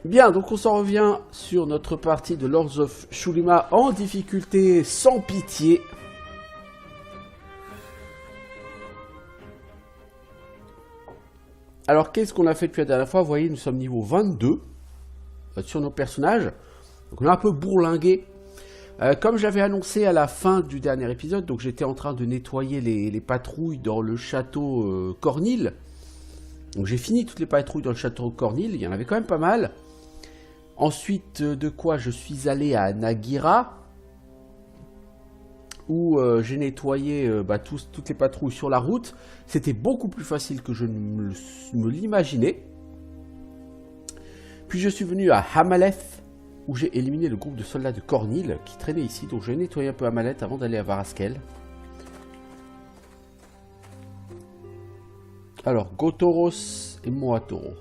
Bien, donc on s'en revient sur notre partie de Lords of Shulima en difficulté sans pitié. Alors, qu'est-ce qu'on a fait depuis la dernière fois? Vous voyez, nous sommes niveau 22 sur nos personnages. Donc on a un peu bourlingué. Comme j'avais annoncé à la fin du dernier épisode, donc j'étais en train de nettoyer les patrouilles dans le château Cornil. Donc j'ai fini toutes les patrouilles dans le château Cornil, il y en avait quand même pas mal. Ensuite, de quoi je suis allé à Nagira, où j'ai nettoyé toutes les patrouilles sur la route. C'était beaucoup plus facile que je ne me l'imaginais. Puis je suis venu à Hamaleth, où j'ai éliminé le groupe de soldats de Cornil qui traînait ici. Donc j'ai nettoyé un peu Hamaleth avant d'aller à Varaskel. Alors, Gotoros et Moatoro.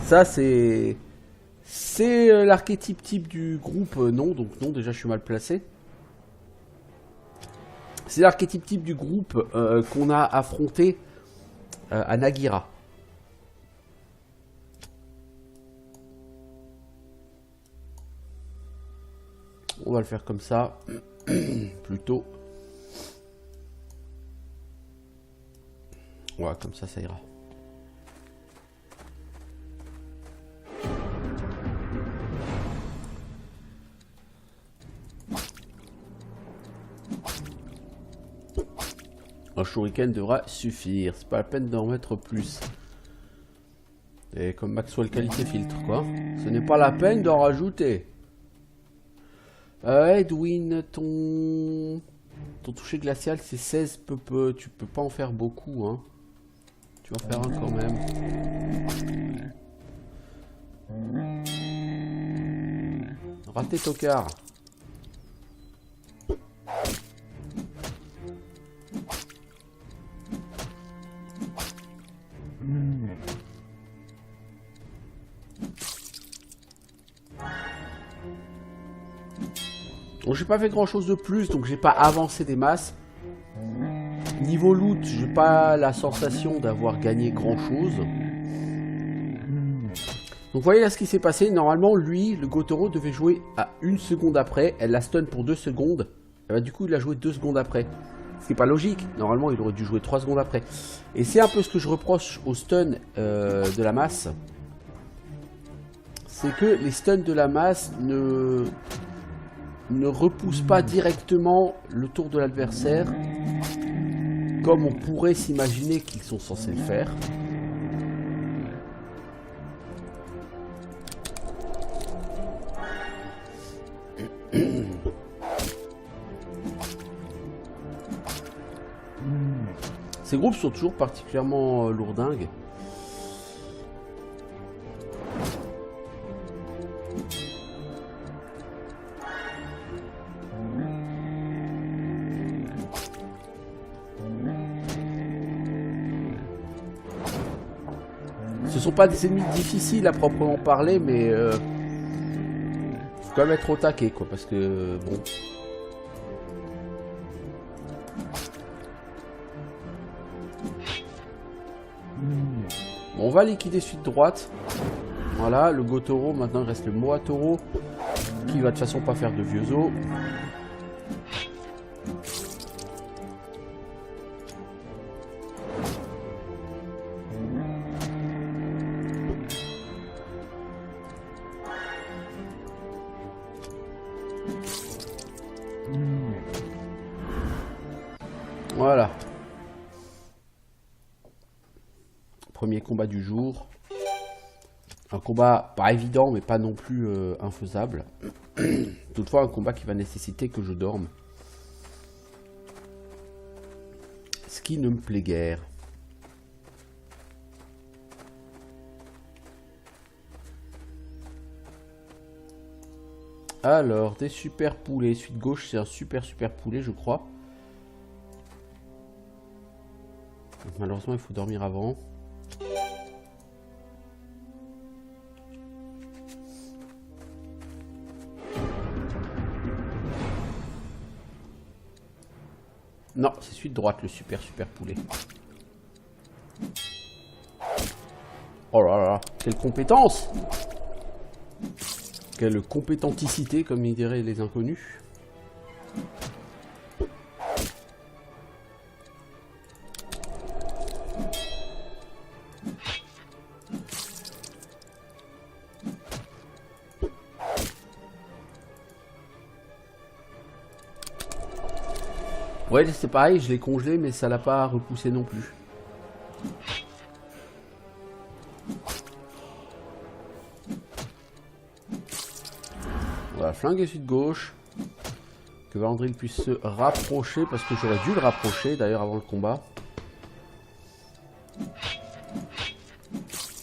Ça, c'est l'archétype type du groupe. Non, donc non, déjà je suis mal placé. C'est l'archétype type du groupe qu'on a affronté à Nagira. On va le faire comme ça, plutôt. Voilà, comme ça ira. Un shuriken devra suffire, c'est pas la peine d'en mettre plus. Et comme Maxwell qualité filtre, quoi. Ce n'est pas la peine d'en rajouter. Edwin, ton toucher glacial c'est 16 tu peux pas en faire beaucoup, hein. Tu vas en faire un quand même. Raté tocard. Bon, j'ai pas fait grand chose de plus, donc j'ai pas avancé des masses. Niveau loot, j'ai pas la sensation d'avoir gagné grand chose. Donc vous voyez là ce qui s'est passé. Normalement, lui, le Gotoro, devait jouer à 1 seconde après. Elle la stun pour 2 secondes. Et bah, du coup, il a joué 2 secondes après. Ce qui n'est pas logique. Normalement, il aurait dû jouer 3 secondes après. Et c'est un peu ce que je reproche au stun de la masse. C'est que les stuns de la masse ne repoussent pas directement le tour de l'adversaire, comme on pourrait s'imaginer qu'ils sont censés le faire. Ces groupes sont toujours particulièrement lourdingues. Ce sont pas des ennemis difficiles à proprement parler, mais faut quand même être au taquet, quoi, parce que bon. On va liquider suite droite. Voilà, le Gotoro, maintenant il reste le Moatoro, qui va de toute façon pas faire de vieux os. Voilà. Premier combat du jour. Un combat pas évident, mais pas non plus infaisable. Toutefois, un combat qui va nécessiter que je dorme. Ce qui ne me plaît guère. Alors, des super poulets. Suite gauche, c'est un super poulet, je crois. Donc, malheureusement, il faut dormir avant. Non, c'est suite droite, le super poulet. Oh là là, quelle compétence! Quelle compétenticité, comme ils diraient les inconnus. Ouais, c'est pareil, je l'ai congelé, mais ça l'a pas repoussé non plus. Voilà, flinguer celui de gauche. Que Valandril puisse se rapprocher, parce que j'aurais dû le rapprocher d'ailleurs avant le combat.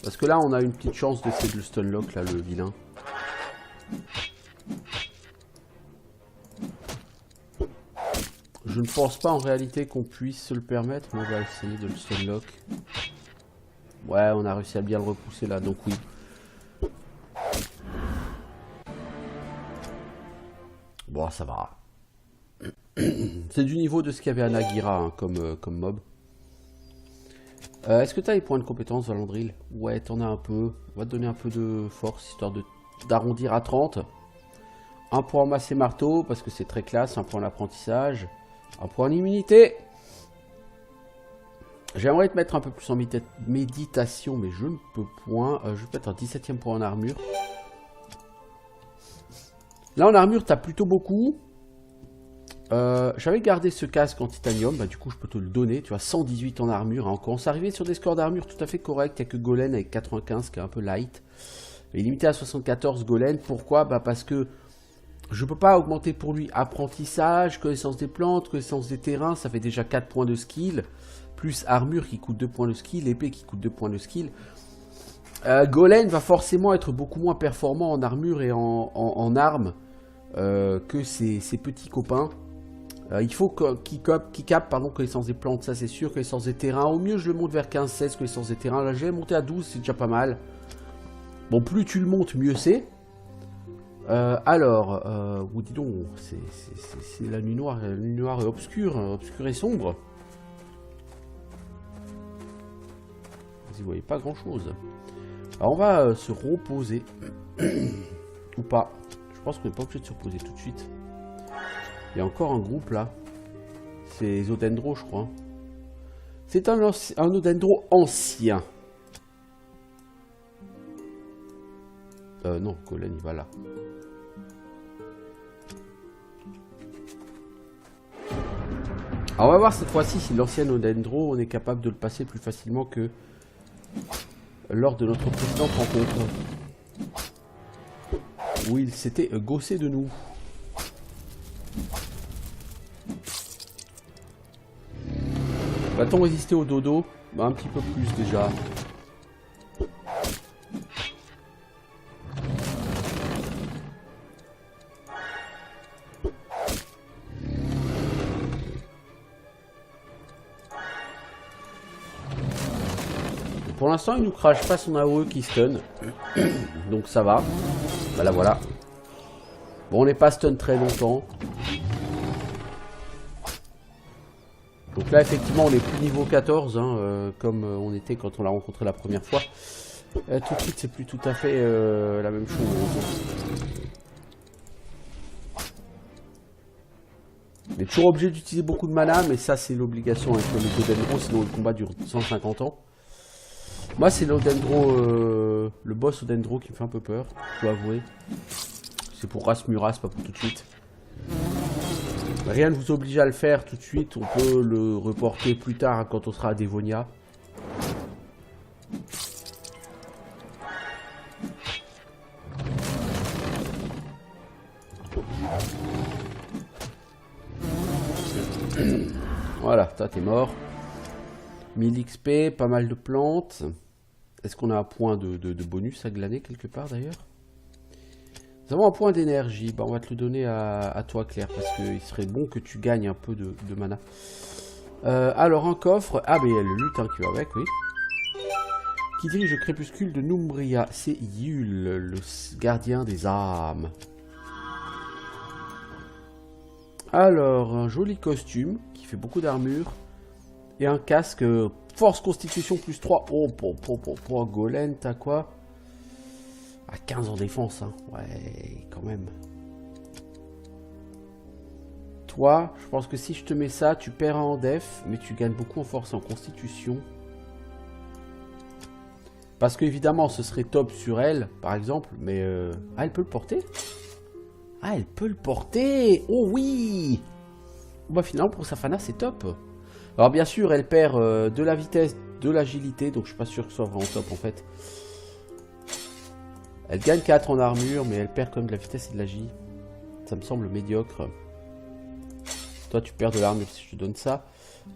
Parce que là, on a une petite chance d'essayer de le stunlock, là, le vilain. Je ne pense pas en réalité qu'on puisse se le permettre, mais on va essayer de le stunlock. Ouais, on a réussi à bien le repousser là, donc oui. Bon, ça va. C'est du niveau de ce qu'il y avait à Nagira hein, comme mob. Est-ce que tu as les points de compétence, Valandril? Ouais, t'en as un peu. On va te donner un peu de force, histoire d'arrondir à 30. Un point en masse et marteau, parce que c'est très classe. Un point en apprentissage. Un point en immunité. J'aimerais te mettre un peu plus en méditation, mais je ne peux point. Je vais mettre un 17e point en armure. Là, en armure, t'as plutôt beaucoup. J'avais gardé ce casque en titanium, bah du coup je peux te le donner, tu vois, 118 en armure, hein. On commence à arriver sur des scores d'armure tout à fait corrects, il n'y a que Golem avec 95 qui est un peu light, et limité à 74 Golem, pourquoi? Bah parce que je peux pas augmenter pour lui apprentissage, connaissance des plantes, connaissance des terrains, ça fait déjà 4 points de skill, plus armure qui coûte 2 points de skill, épée qui coûte 2 points de skill. Golem va forcément être beaucoup moins performant en armure et en armes que ses petits copains. Il faut qu'il capte connaissance des plantes, ça c'est sûr, connaissance des terrains. Au mieux je le monte vers 15-16 connaissance des terrains. Là j'ai monté à 12, c'est déjà pas mal. Bon, plus tu le montes, mieux c'est. Dis donc, c'est la nuit noire et obscure et sombre. Vous voyez pas grand chose. Alors on va se reposer. Ou pas. Je pense qu'on n'est pas obligé de se reposer tout de suite. Il y a encore un groupe là. C'est Zodendro, je crois. C'est un Odendro ancien. Non, Colin, il va là. Alors, on va voir cette fois-ci si l'ancien Odendro, on est capable de le passer plus facilement que lors de notre précédente rencontre. Où il s'était gossé de nous. Va-t-on résister au dodo? Bah, un petit peu plus déjà. Pour l'instant, il nous crache pas son AOE qui stun. Donc ça va. Bah là voilà. Bon, on n'est pas stun très longtemps. Donc là, effectivement, on est plus niveau 14, hein, comme on était quand on l'a rencontré la première fois. Tout de suite, c'est plus tout à fait la même chose. On est toujours obligé d'utiliser beaucoup de mana, mais ça, c'est l'obligation avec le Odendro, sinon le combat dure 150 ans. Moi, c'est l'Odendro, le boss Odendro qui me fait un peu peur, je dois avouer. C'est pour Rasmuras, pas pour tout de suite. Rien ne vous oblige à le faire tout de suite, on peut le reporter plus tard hein, quand on sera à Dévonia. Voilà, toi t'es mort. 1000 XP, pas mal de plantes. Est-ce qu'on a un point de bonus à glaner quelque part d'ailleurs? Nous avons un point d'énergie. Bah, on va te le donner à toi, Claire, parce qu'il serait bon que tu gagnes un peu de mana. Alors, un coffre. Ah, mais il y a le lutin qui va avec, oui. Qui dirige le crépuscule de Numbria. C'est Yul, le gardien des âmes. Alors, un joli costume qui fait beaucoup d'armure. Et un casque Force constitution plus 3. Oh, pour Golem, t'as quoi? À 15 en défense, hein. Ouais, quand même. Toi, je pense que si je te mets ça, tu perds en def, mais tu gagnes beaucoup en force et en constitution. Parce qu'évidemment, ce serait top sur elle, par exemple, mais... Ah, elle peut le porter? Ah, elle peut le porter! Oh oui! Bah finalement, pour Safana, c'est top. Alors bien sûr, elle perd de la vitesse, de l'agilité, donc je suis pas sûr que ce soit vraiment top en fait. Elle gagne 4 en armure, mais elle perd quand même de la vitesse et de l'agi. Ça me semble médiocre. Toi, tu perds de l'armure si je te donne ça.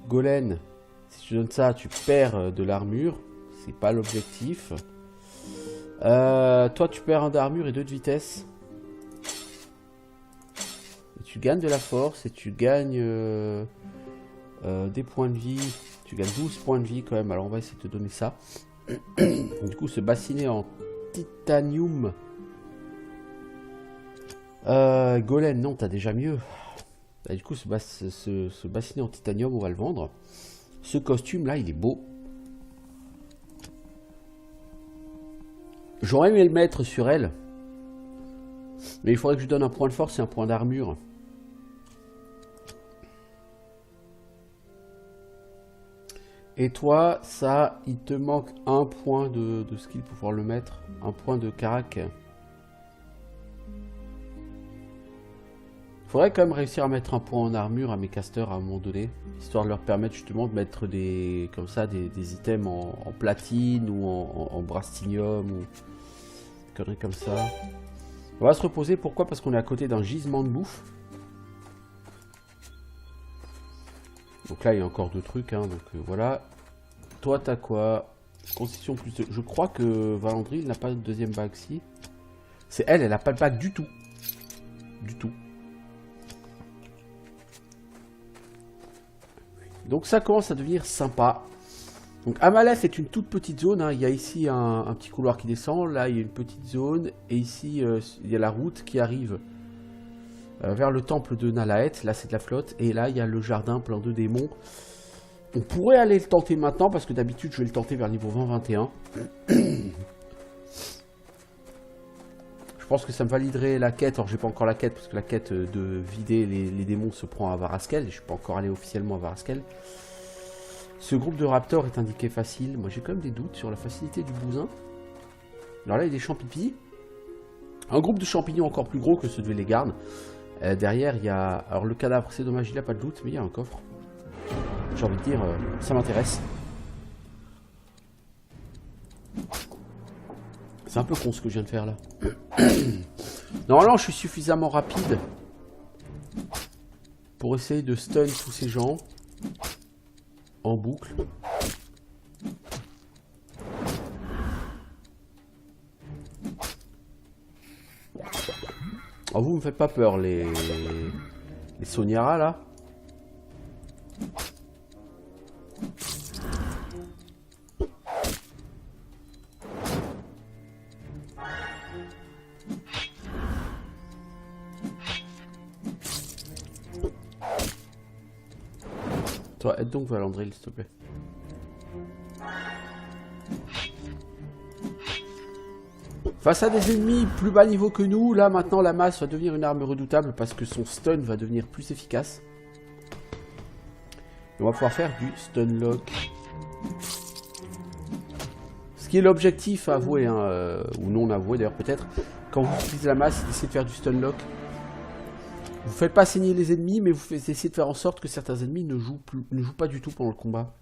Golem, si je te donne ça, tu perds de l'armure. C'est pas l'objectif. Toi, tu perds 1 d'armure et 2 de vitesse. Et tu gagnes de la force et tu gagnes des points de vie. Tu gagnes 12 points de vie quand même. Alors, on va essayer de te donner ça. Du coup, ce bassinet en titanium. Golem, non, t'as déjà mieux. Et du coup, ce bassinet en titanium, on va le vendre. Ce costume là, il est beau. J'aurais aimé le mettre sur elle. Mais il faudrait que je donne un point de force et un point d'armure. Et toi, ça, il te manque un point de skill pour pouvoir le mettre. Un point de carac. Faudrait quand même réussir à mettre un point en armure à mes casters à un moment donné. Histoire de leur permettre justement de mettre des items en platine ou en brastinium ou des conneries comme ça. On va se reposer, pourquoi? Parce qu'on est à côté d'un gisement de bouffe. Donc là, il y a encore 2 trucs, hein, donc voilà. Toi, t'as quoi? Constitution plus 2. Je crois que Valandry n'a pas de deuxième bague, si. C'est elle, elle n'a pas de bague du tout. Du tout. Donc ça commence à devenir sympa. Donc Amalef est une toute petite zone, hein. Il y a ici un petit couloir qui descend, là il y a une petite zone, et ici il y a la route qui arrive vers le temple de Nalaet, là c'est de la flotte, et là il y a le jardin plein de démons. On pourrait aller le tenter maintenant, parce que d'habitude je vais le tenter vers niveau 20-21. Je pense que ça me validerait la quête, alors j'ai pas encore la quête, parce que la quête de vider les démons se prend à Varaskel, et je suis pas encore allé officiellement à Varaskel. Ce groupe de raptors est indiqué facile. Moi j'ai quand même des doutes sur la facilité du bousin. Alors là il y a des champipis. Un groupe de champignons encore plus gros que ceux de Vélégarde. Derrière il y a... Alors le cadavre c'est dommage, il n'a pas de doute, mais il y a un coffre. J'ai envie de dire, ça m'intéresse. C'est un peu con ce que je viens de faire là. Normalement je suis suffisamment rapide pour essayer de stun tous ces gens en boucle. Oh, vous me faites pas peur les Soniara là. Toi, aide donc Valandril, s'il te plaît. Face à des ennemis plus bas niveau que nous, là maintenant la masse va devenir une arme redoutable parce que son stun va devenir plus efficace. Et on va pouvoir faire du stun lock. Ce qui est l'objectif avoué, hein, ou non avoué d'ailleurs peut-être, quand vous utilisez la masse, c'est d'essayer de faire du stun lock. Vous faites pas saigner les ennemis, mais vous essayez de faire en sorte que certains ennemis ne jouent pas du tout pendant le combat.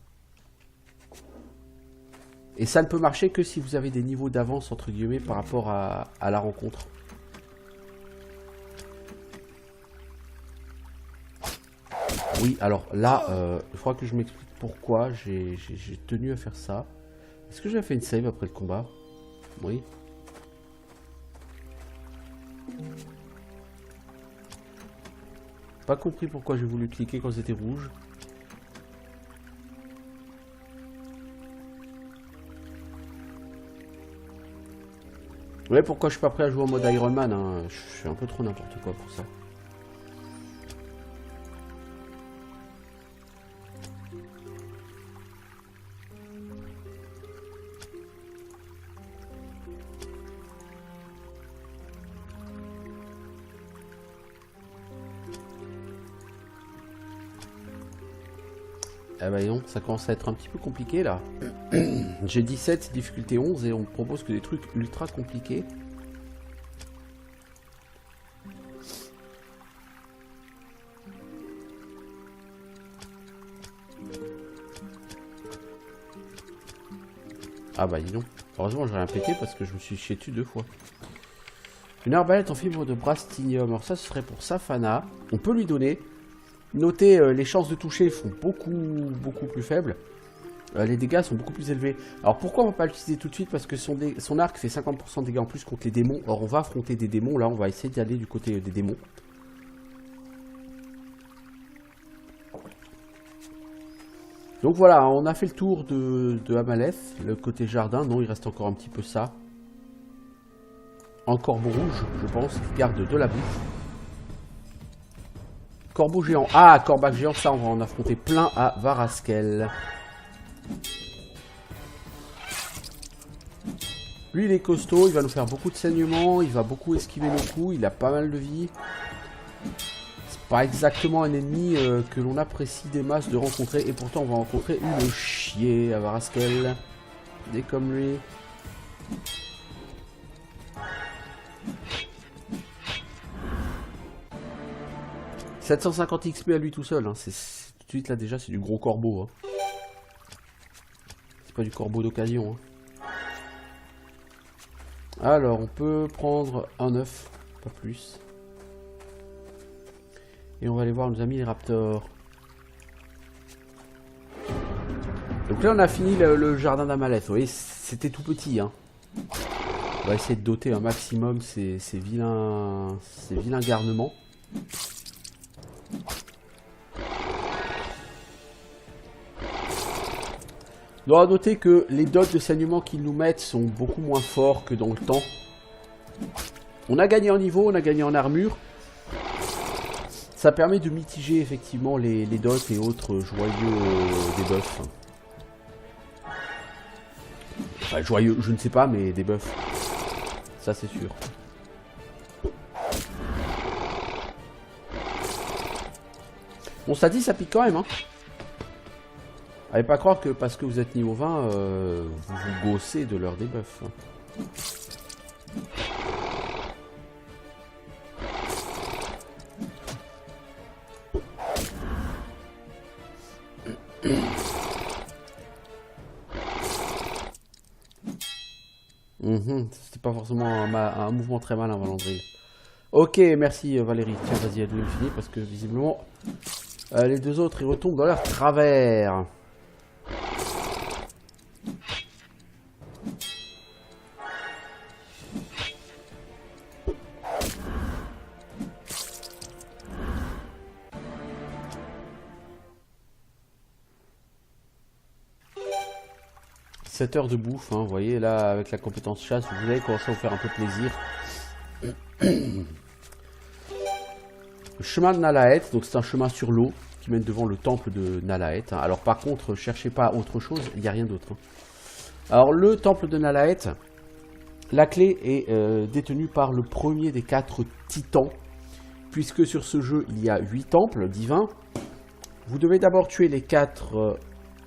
Et ça ne peut marcher que si vous avez des niveaux d'avance, entre guillemets, par rapport à la rencontre. Oui, alors là, il faudra que je m'explique pourquoi j'ai tenu à faire ça. Est-ce que j'ai fait une save après le combat? Oui. Pas compris pourquoi j'ai voulu cliquer quand c'était rouge. Ouais, pourquoi je suis pas prêt à jouer en mode Iron Man, hein. Je fais un peu trop n'importe quoi pour ça. Ah bah non, ça commence à être un petit peu compliqué là. J'ai 17, difficulté 11 et on me propose que des trucs ultra compliqués. Ah bah dis donc. Heureusement j'ai rien pété parce que je me suis chié dessus 2 fois. Une arbalète en fibre de brastinium. Alors ça ce serait pour Safana. On peut lui donner. Notez, les chances de toucher sont beaucoup plus faibles. Les dégâts sont beaucoup plus élevés. Alors pourquoi on va pas l'utiliser tout de suite? Parce que son arc fait 50% de dégâts en plus contre les démons. Or on va affronter des démons. Là on va essayer d'y aller du côté des démons. Donc voilà, on a fait le tour de Amaleth. Le côté jardin, non il reste encore un petit peu ça. Un corbeau rouge, je pense, qui garde de la bouffe. Corbeau géant. Ah, corbac géant, ça on va en affronter plein à Varaskel. Lui il est costaud, il va nous faire beaucoup de saignements, il va beaucoup esquiver nos coups, il a pas mal de vie. C'est pas exactement un ennemi que l'on apprécie des masses de rencontrer, et pourtant on va rencontrer une chier à Varaskel. Dès comme lui. « 750 XP à lui tout seul, hein. C'est tout de suite là déjà c'est du gros corbeau. Hein. C'est pas du corbeau d'occasion. Hein. Alors on peut prendre un œuf, pas plus. Et on va aller voir nos amis les raptors. Donc là on a fini le jardin d'Amaleth. Vous voyez c'était tout petit. Hein. On va essayer de doter un maximum ces vilains garnements. On doit noter que les dots de saignement qu'ils nous mettent sont beaucoup moins forts que dans le temps. On a gagné en niveau, on a gagné en armure. Ça permet de mitiger effectivement les dots et autres joyeux des buffs. Enfin, joyeux, je ne sais pas, mais des buffs. Ça c'est sûr. Bon, ça dit, ça pique quand même, hein. Allez pas croire que parce que vous êtes niveau 20, vous vous gossez de leur debuff. C'était pas forcément un mouvement très malin, Valandry. Ok, merci Valérie. Tiens, vas-y, aide-le fini parce que visiblement les deux autres ils retombent dans leur travers. Sept heures de bouffe, hein, vous voyez là avec la compétence chasse, vous allez commencer à vous faire un peu plaisir. Le chemin de Nalaeth, donc c'est un chemin sur l'eau qui mène devant le temple de Nalaeth. Hein. Alors par contre, cherchez pas autre chose, il n'y a rien d'autre. Hein. Alors le temple de Nalaeth, la clé est détenue par le premier des 4 titans, puisque sur ce jeu il y a 8 temples divins. Vous devez d'abord tuer les 4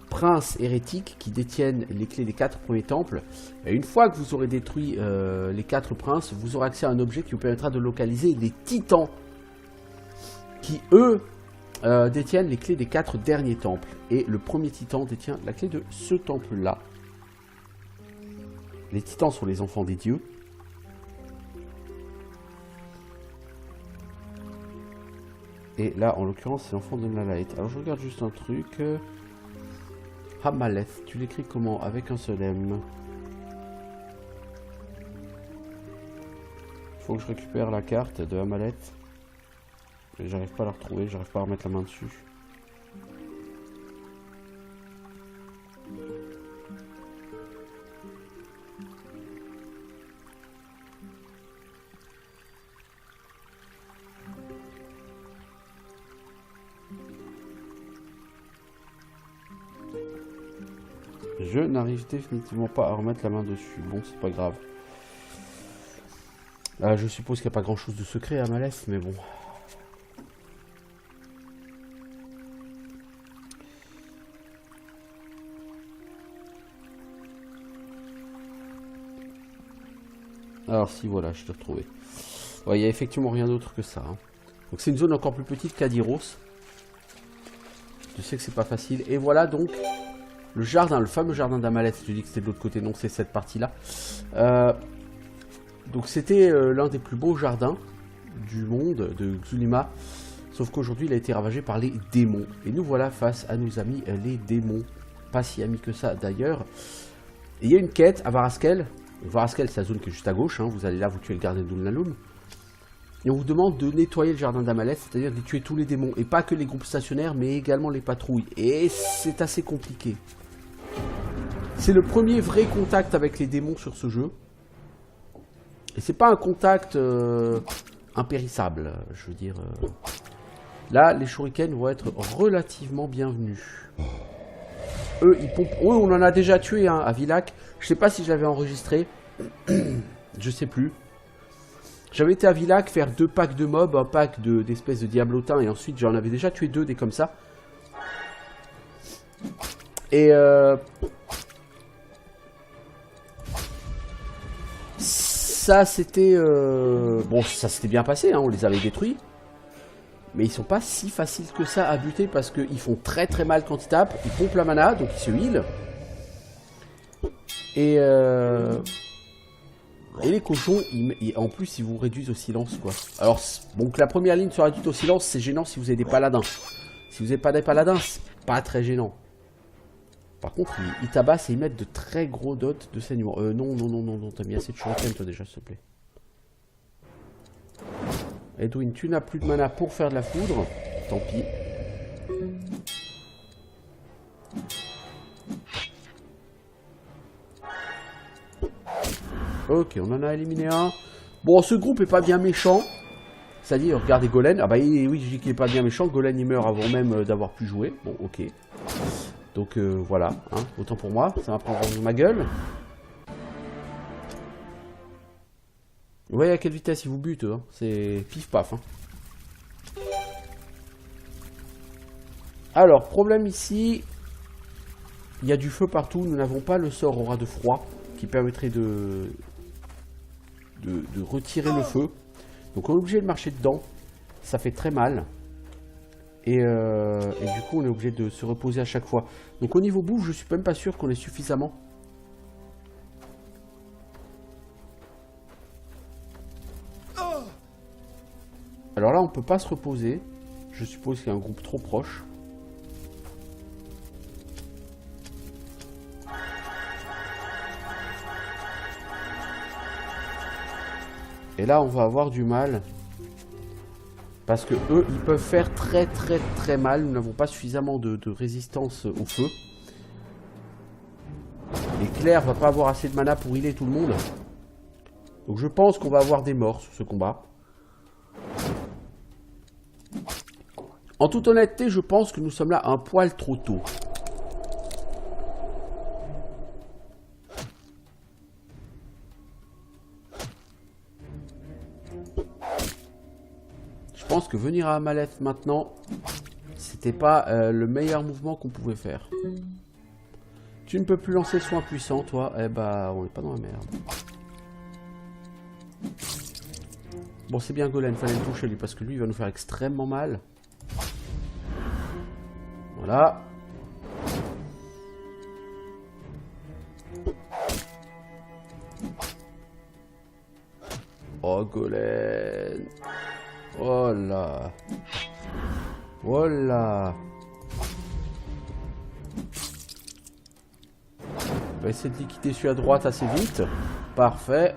princes hérétiques qui détiennent les clés des 4 premiers temples. Et une fois que vous aurez détruit les 4 princes, vous aurez accès à un objet qui vous permettra de localiser les titans qui, eux, détiennent les clés des 4 derniers temples. Et le premier titan détient la clé de ce temple-là. Les titans sont les enfants des dieux. Et là, en l'occurrence, c'est l'enfant de Nalaeth. Alors, je regarde juste un truc. Amaleth, tu l'écris comment? Avec un seul M. Il faut que je récupère la carte de Amaleth. J'arrive pas à la retrouver, j'arrive pas à remettre la main dessus. Je n'arrive définitivement pas à remettre la main dessus. Bon, c'est pas grave. Je suppose qu'il n'y a pas grand chose de secret à Amaleth, mais bon. Alors si, voilà, je t'ai retrouvé. Ouais, il n'y a effectivement rien d'autre que ça. Hein. Donc c'est une zone encore plus petite qu'Adiros. Je sais que c'est pas facile. Et voilà donc le jardin, le fameux jardin d'Amaleth. Je dis que c'était de l'autre côté, non, c'est cette partie-là. Donc c'était l'un des plus beaux jardins du monde de Xulima. Sauf qu'aujourd'hui il a été ravagé par les démons. Et nous voilà face à nos amis les démons. Pas si amis que ça d'ailleurs. Et il y a une quête à Varaskel. Varaskel, c'est la zone qui est juste à gauche. Hein. Vous allez là, vous tuez le gardien d'Ulnalum. Et on vous demande de nettoyer le jardin d'Amaleth, c'est-à-dire de tuer tous les démons. Et pas que les groupes stationnaires, mais également les patrouilles. Et c'est assez compliqué. C'est le premier vrai contact avec les démons sur ce jeu. Et c'est pas un contact impérissable, je veux dire. Là, les shurikens vont être relativement bienvenus. Eux, ils pompent. Eux, on en a déjà tué hein, à Villach. Je sais pas si je l'avais enregistré. Je sais plus. J'avais été à Villach faire 2 packs de mobs, un pack d'espèces de diablotins, et ensuite j'en avais déjà tué 2 des comme ça. Et ça c'était bon, ça s'était bien passé, hein, on les avait détruits. Mais ils sont pas si faciles que ça à buter parce qu'ils font très très mal quand ils tapent. Ils pompent la mana, donc ils se heal. Et les cochons, en plus, ils vous réduisent au silence, quoi. Alors, bon, que la première ligne soit réduite au silence, c'est gênant si vous avez des paladins. Si vous n'avez pas des paladins, c'est pas très gênant. Par contre, ils tabassent et ils mettent de très gros dots de saignement. Non, t'as mis assez de shuriken, toi, déjà, s'il te plaît. Edwin, tu n'as plus de mana pour faire de la foudre. Tant pis. Ok, on en a éliminé un. Bon, ce groupe est pas bien méchant. C'est-à-dire, regardez Golem. Ah bah oui, je dis qu'il est pas bien méchant. Golem, il meurt avant même d'avoir pu jouer. Bon, ok. Donc voilà, hein, autant pour moi. Ça va prendre ma gueule. Vous voyez à quelle vitesse ils vous butent, hein. C'est pif-paf. Hein. Alors, problème ici. Il y a du feu partout. Nous n'avons pas le sort aura de froid qui permettrait de retirer le feu. Donc on est obligé de marcher dedans. Ça fait très mal. Et du coup on est obligé de se reposer à chaque fois. Donc au niveau bouffe, je suis même pas sûr qu'on ait suffisamment. Alors là on peut pas se reposer. Je suppose qu'il y a un groupe trop proche. Et là, on va avoir du mal. Parce que eux, ils peuvent faire très mal. Nous n'avons pas suffisamment de résistance au feu. Et Claire va pas avoir assez de mana pour healer tout le monde. Donc je pense qu'on va avoir des morts sur ce combat. En toute honnêteté, je pense que nous sommes là un poil trop tôt. Je pense que venir à Amaleth maintenant, c'était pas le meilleur mouvement qu'on pouvait faire. Tu ne peux plus lancer soin puissant, toi. Eh bah, on n'est pas dans la merde. Bon, c'est bien Golem, fallait le toucher lui, parce que lui, il va nous faire extrêmement mal. Voilà. Oh, Golem. Oh là. Oh là. On va essayer de liquider celui à droite assez vite. Parfait.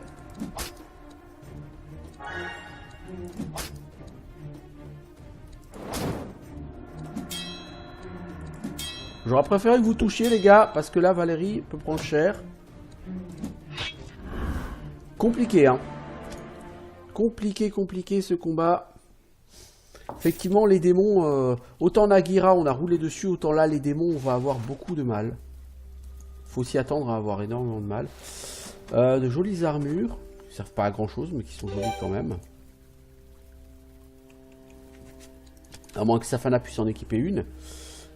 J'aurais préféré que vous touchiez les gars, parce que là Valérie peut prendre cher. Compliqué hein. Compliqué ce combat. Effectivement les démons, autant Nagira on a roulé dessus, autant là les démons on va avoir beaucoup de mal. Faut s'y attendre à avoir énormément de mal. De jolies armures, qui servent pas à grand chose mais qui sont jolies quand même. À moins que Safana puisse en équiper une.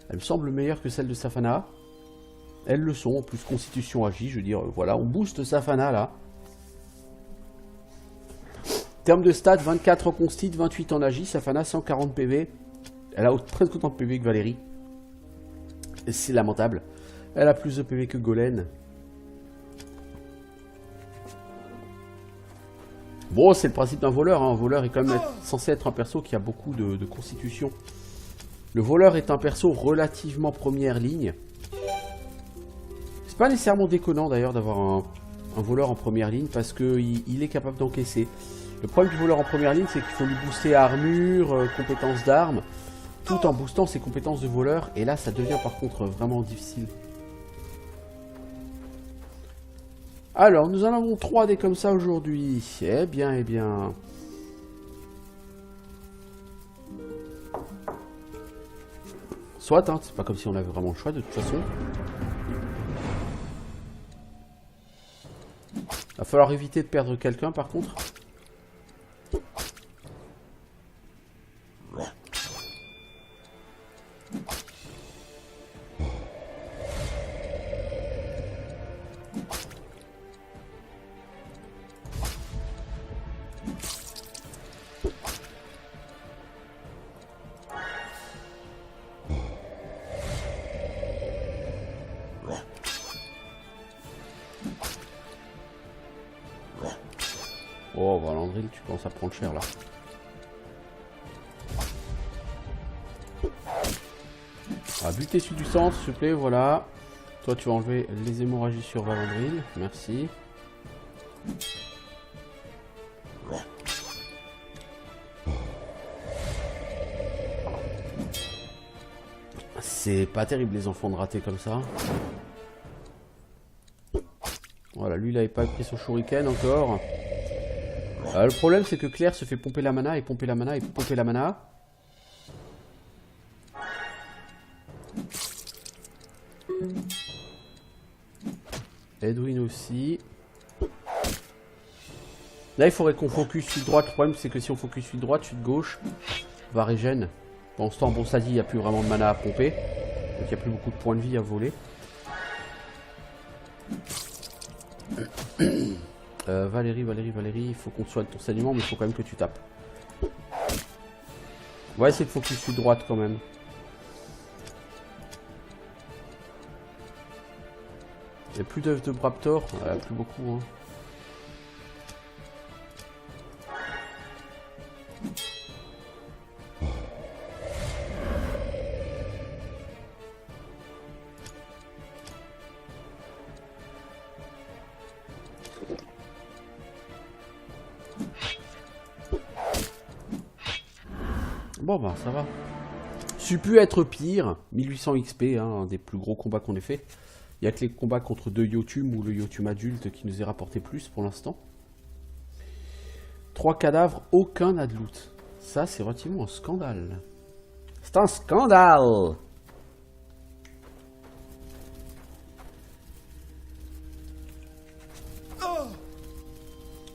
Elle me semble meilleure que celle de Safana. Elles le sont, en plus constitution agit, je veux dire, voilà, on booste Safana là. termes de stats, 24 en constit, 28 en agi, Safana 140 PV. Elle a presque autant de PV que Valérie. C'est lamentable. Elle a plus de PV que Golem. Bon, c'est le principe d'un voleur. Hein. Un voleur est quand même censé être un perso qui a beaucoup de constitution. Le voleur est un perso relativement première ligne. C'est pas nécessairement déconnant d'ailleurs d'avoir un voleur en première ligne parce qu'il est capable d'encaisser. Le problème du voleur en première ligne, c'est qu'il faut lui booster armure, compétences d'armes, tout en boostant ses compétences de voleur. Et là, ça devient par contre vraiment difficile. Alors, nous en avons 3 des comme ça aujourd'hui. Eh bien, eh bien. Soit, hein, c'est pas comme si on avait vraiment le choix de toute façon. Va falloir éviter de perdre quelqu'un par contre. Oh, Valandril, tu commences à prendre cher là. On va buter celui du centre, s'il te plaît, voilà. Toi, tu vas enlever les hémorragies sur Valandril, merci. C'est pas terrible les enfants de rater comme ça. Voilà, lui il avait pas pris son shuriken encore. Le problème c'est que Claire se fait pomper la mana et pomper la mana et pomper la mana. Edwin aussi. Là il faudrait qu'on focus sur droite. Le problème c'est que si on focus sur droite, sur gauche, on va régène. Pendant ce temps, bon ça dit, il n'y a plus vraiment de mana à pomper. Donc il n'y a plus beaucoup de points de vie à voler. Valérie, il faut qu'on soigne ton saignement, mais il faut quand même que tu tapes. On va essayer de focus sur droite quand même. Il n'y a plus d'œufs de Braptor, plus beaucoup. Hein. Bon bah ça va. J'ai pu être pire. 1800 XP, hein, un des plus gros combats qu'on ait fait. Il n'y a que les combats contre 2 Yotun ou le Yotun adulte qui nous est rapporté plus pour l'instant. 3 cadavres, aucun n'a de loot. Ça c'est relativement un scandale. C'est un scandale.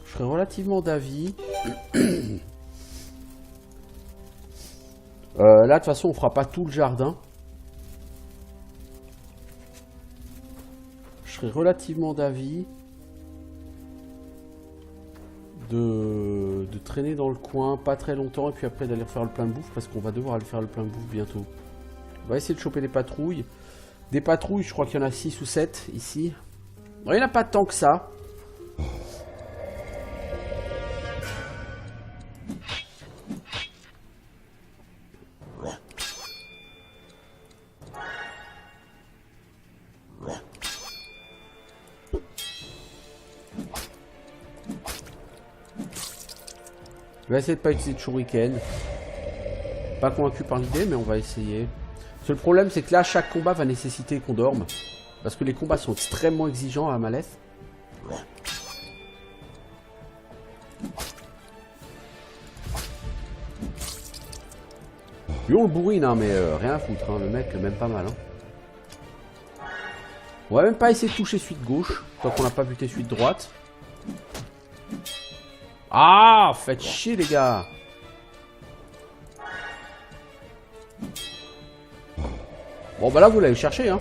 Je serais relativement d'avis. Là, de toute façon, on fera pas tout le jardin. Je serais relativement d'avis de traîner dans le coin pas très longtemps et puis après d'aller faire le plein de bouffe parce qu'on va devoir aller faire le plein de bouffe bientôt. On va essayer de choper des patrouilles. Des patrouilles, je crois qu'il y en a 6 ou 7 ici. Non, il n'y en a pas tant que ça. Je vais essayer de pas utiliser de shuriken. Pas convaincu par l'idée, mais on va essayer. Parce que le problème, c'est que là, chaque combat va nécessiter qu'on dorme. Parce que les combats sont extrêmement exigeants à Maleth. Lui, on le bourrine, hein, mais rien à foutre. Hein, le mec, même pas mal. Hein. On va même pas essayer de toucher suite gauche, tant qu'on n'a pas buté suite droite. Ah, faites chier les gars. Bon bah là vous l'avez cherché hein.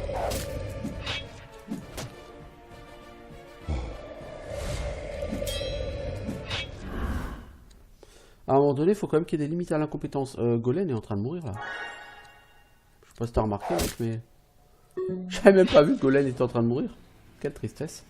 À un moment donné, il faut quand même qu'il y ait des limites à l'incompétence. Golem est en train de mourir là. Je sais pas si t'as remarqué, mec, mais... J'avais même pas vu que Golem était en train de mourir. Quelle tristesse.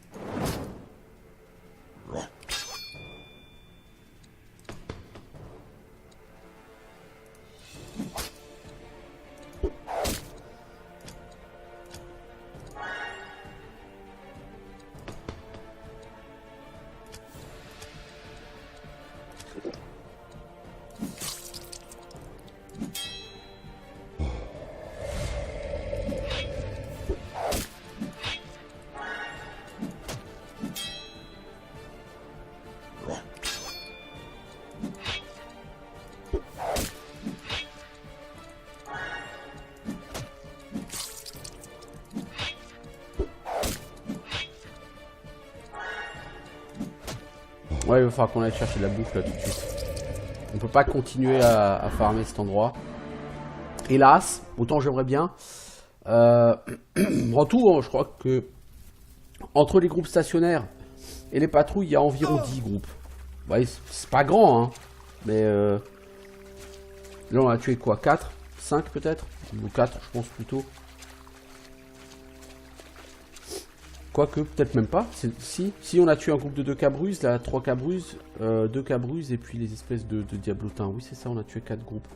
Ouais, il va falloir qu'on aille chercher de la bouffe là tout de suite. On peut pas continuer à farmer cet endroit. Hélas, autant j'aimerais bien. En tout, je crois que entre les groupes stationnaires et les patrouilles, il y a environ 10 groupes. Ouais, c'est pas grand, hein. Mais là, on a tué quoi, 4 5 peut-être? Ou 4, je pense plutôt. Quoique, peut-être même pas. Si on a tué un groupe de 2 cabruses, là, 3 cabruses, 2 cabruses et puis les espèces de diablotins. Oui, c'est ça, on a tué 4 groupes.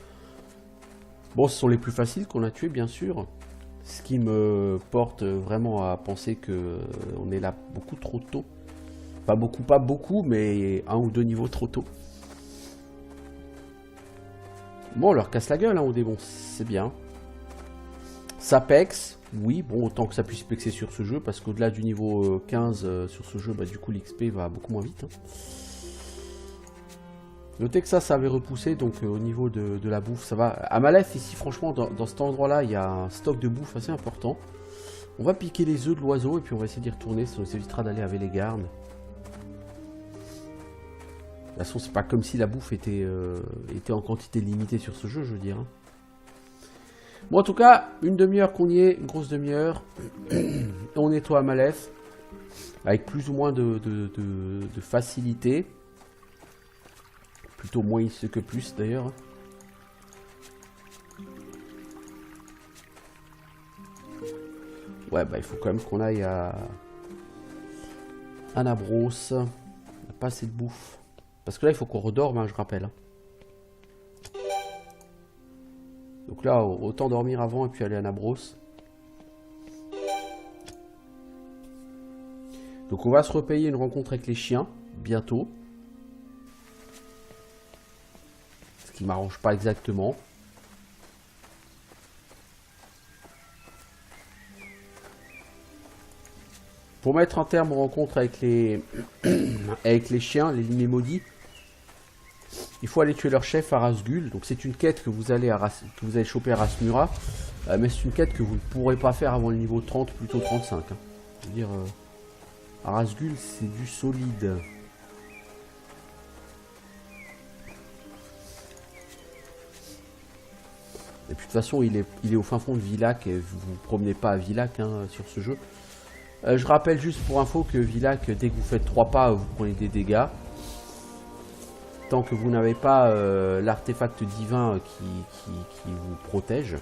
Bon, ce sont les plus faciles qu'on a tués, bien sûr. Ce qui me porte vraiment à penser que on est là beaucoup trop tôt. Pas beaucoup, mais 1 ou 2 niveaux trop tôt. Bon, on leur casse la gueule, hein, au début, c'est bien. Ça pexe, oui, bon, autant que ça puisse pexer sur ce jeu, parce qu'au-delà du niveau 15 sur ce jeu, bah, du coup, l'XP va beaucoup moins vite. Hein. Notez que ça avait repoussé, donc au niveau de la bouffe, ça va. À Malef, ici, franchement, dans cet endroit-là, il y a un stock de bouffe assez important. On va piquer les œufs de l'oiseau, et puis on va essayer d'y retourner, ça nous évitera d'aller avec les gardes. De toute façon, c'est pas comme si la bouffe était en quantité limitée sur ce jeu, je veux dire. Hein. Bon, en tout cas, une demi-heure qu'on y est, une grosse demi-heure. On nettoie Malef. Avec plus ou moins de facilité. Plutôt moins que plus, d'ailleurs. Ouais, bah il faut quand même qu'on aille à Anabros. On n'a pas assez de bouffe. Parce que là, il faut qu'on redorme, hein, je rappelle. Donc là, autant dormir avant et puis aller à Anabros. Donc on va se repayer une rencontre avec les chiens, bientôt. Ce qui m'arrange pas exactement. Pour mettre un terme aux rencontres avec les, avec les chiens, les limés maudits, il faut aller tuer leur chef à Rasgul. Donc c'est une quête que vous allez choper à Rasmura. Mais c'est une quête que vous ne pourrez pas faire avant le niveau 30, plutôt 35. Hein. Je veux dire, à Rasgul, c'est du solide. Et puis de toute façon, il est au fin fond de Villach. Et vous ne vous promenez pas à Villach hein, sur ce jeu. Je rappelle juste pour info que Villach, dès que vous faites 3 pas, vous prenez des dégâts. Tant que vous n'avez pas l'artefact divin qui vous protège.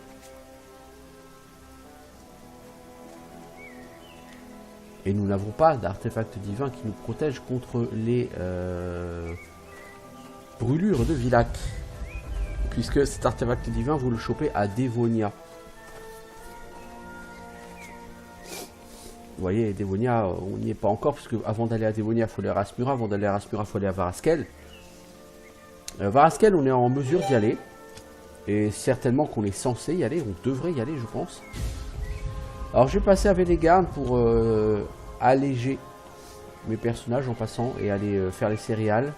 Et nous n'avons pas d'artefact divin qui nous protège contre les brûlures de Villach. Puisque cet artefact divin, vous le chopez à Dévonia. Vous voyez, Dévonia, on n'y est pas encore, puisque avant d'aller à Dévonia, il faut aller à Rasmura. Avant d'aller à Rasmura, il faut aller à Varaskel. Varaskel, on est en mesure d'y aller. Et certainement qu'on est censé y aller, on devrait y aller, je pense. Alors, je vais passer à Vénégarde pour alléger mes personnages en passant et aller faire les céréales.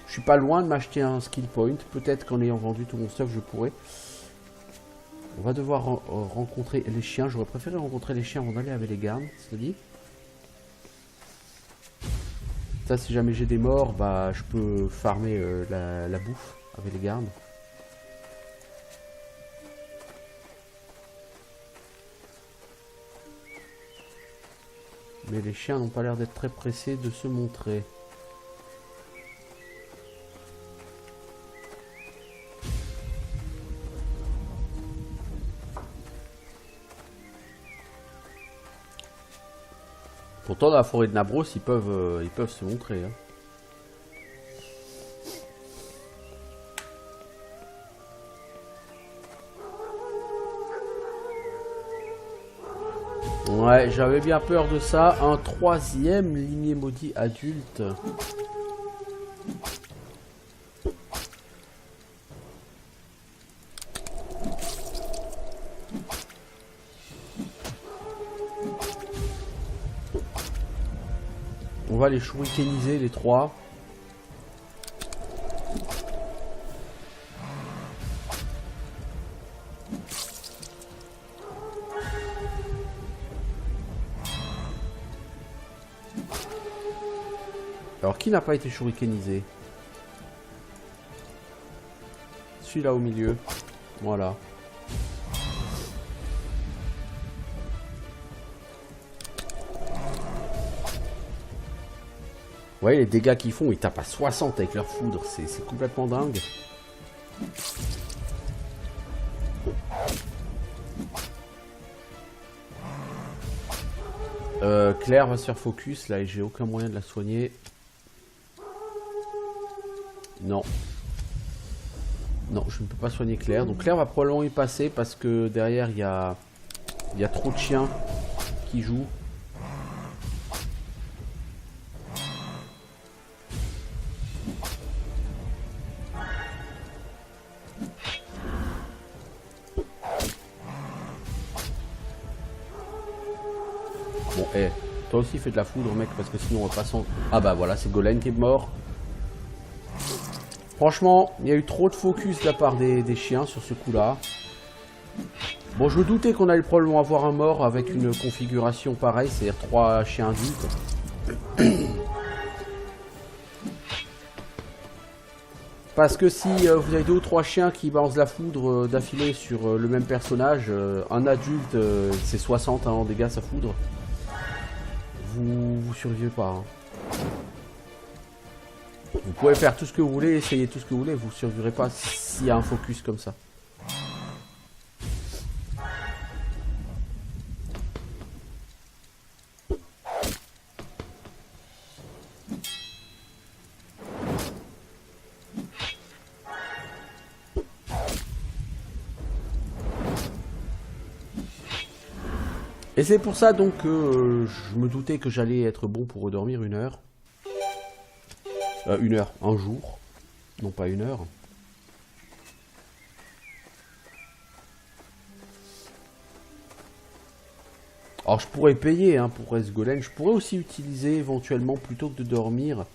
Je suis pas loin de m'acheter un skill point. Peut-être qu'en ayant vendu tout mon stuff, je pourrais. On va devoir rencontrer les chiens. J'aurais préféré rencontrer les chiens avant d'aller avec les gardes, c'est dit. Ça, si jamais j'ai des morts, bah, je peux farmer la bouffe avec les gardes. Mais les chiens n'ont pas l'air d'être très pressés de se montrer. Pourtant, dans la forêt de Nabros, ils peuvent se montrer. Hein. Ouais, j'avais bien peur de ça. Un troisième limier maudit adulte. On va les shurikeniser les trois. Alors qui n'a pas été shurikenisé? Celui-là au milieu. Voilà. Ouais, les dégâts qu'ils font, ils tapent à 60 avec leur foudre, c'est complètement dingue. Claire va se faire focus là et j'ai aucun moyen de la soigner. Non. Non, je ne peux pas soigner Claire. Donc Claire va probablement y passer parce que derrière il y a trop de chiens qui jouent. Bon, toi aussi fais de la foudre mec parce que sinon on va pas s'en... Ah bah voilà, c'est Golem qui est mort. Franchement, il y a eu trop de focus de la part des chiens sur ce coup-là. Bon, je me doutais qu'on allait probablement avoir un mort avec une configuration pareille, c'est-à-dire 3 chiens adultes. Parce que si vous avez 2 ou 3 chiens qui balancent la foudre d'affilée sur le même personnage, un adulte, c'est 60 en dégâts sa foudre. Vous survivez pas. Hein. Vous pouvez faire tout ce que vous voulez, essayer tout ce que vous voulez, vous survivrez pas s'il y a un focus comme ça. Et c'est pour ça donc que je me doutais que j'allais être bon pour redormir 1 heure. 1 heure, un jour. Non pas 1 heure. Alors je pourrais payer hein, pour S Golem. Je pourrais aussi utiliser éventuellement plutôt que de dormir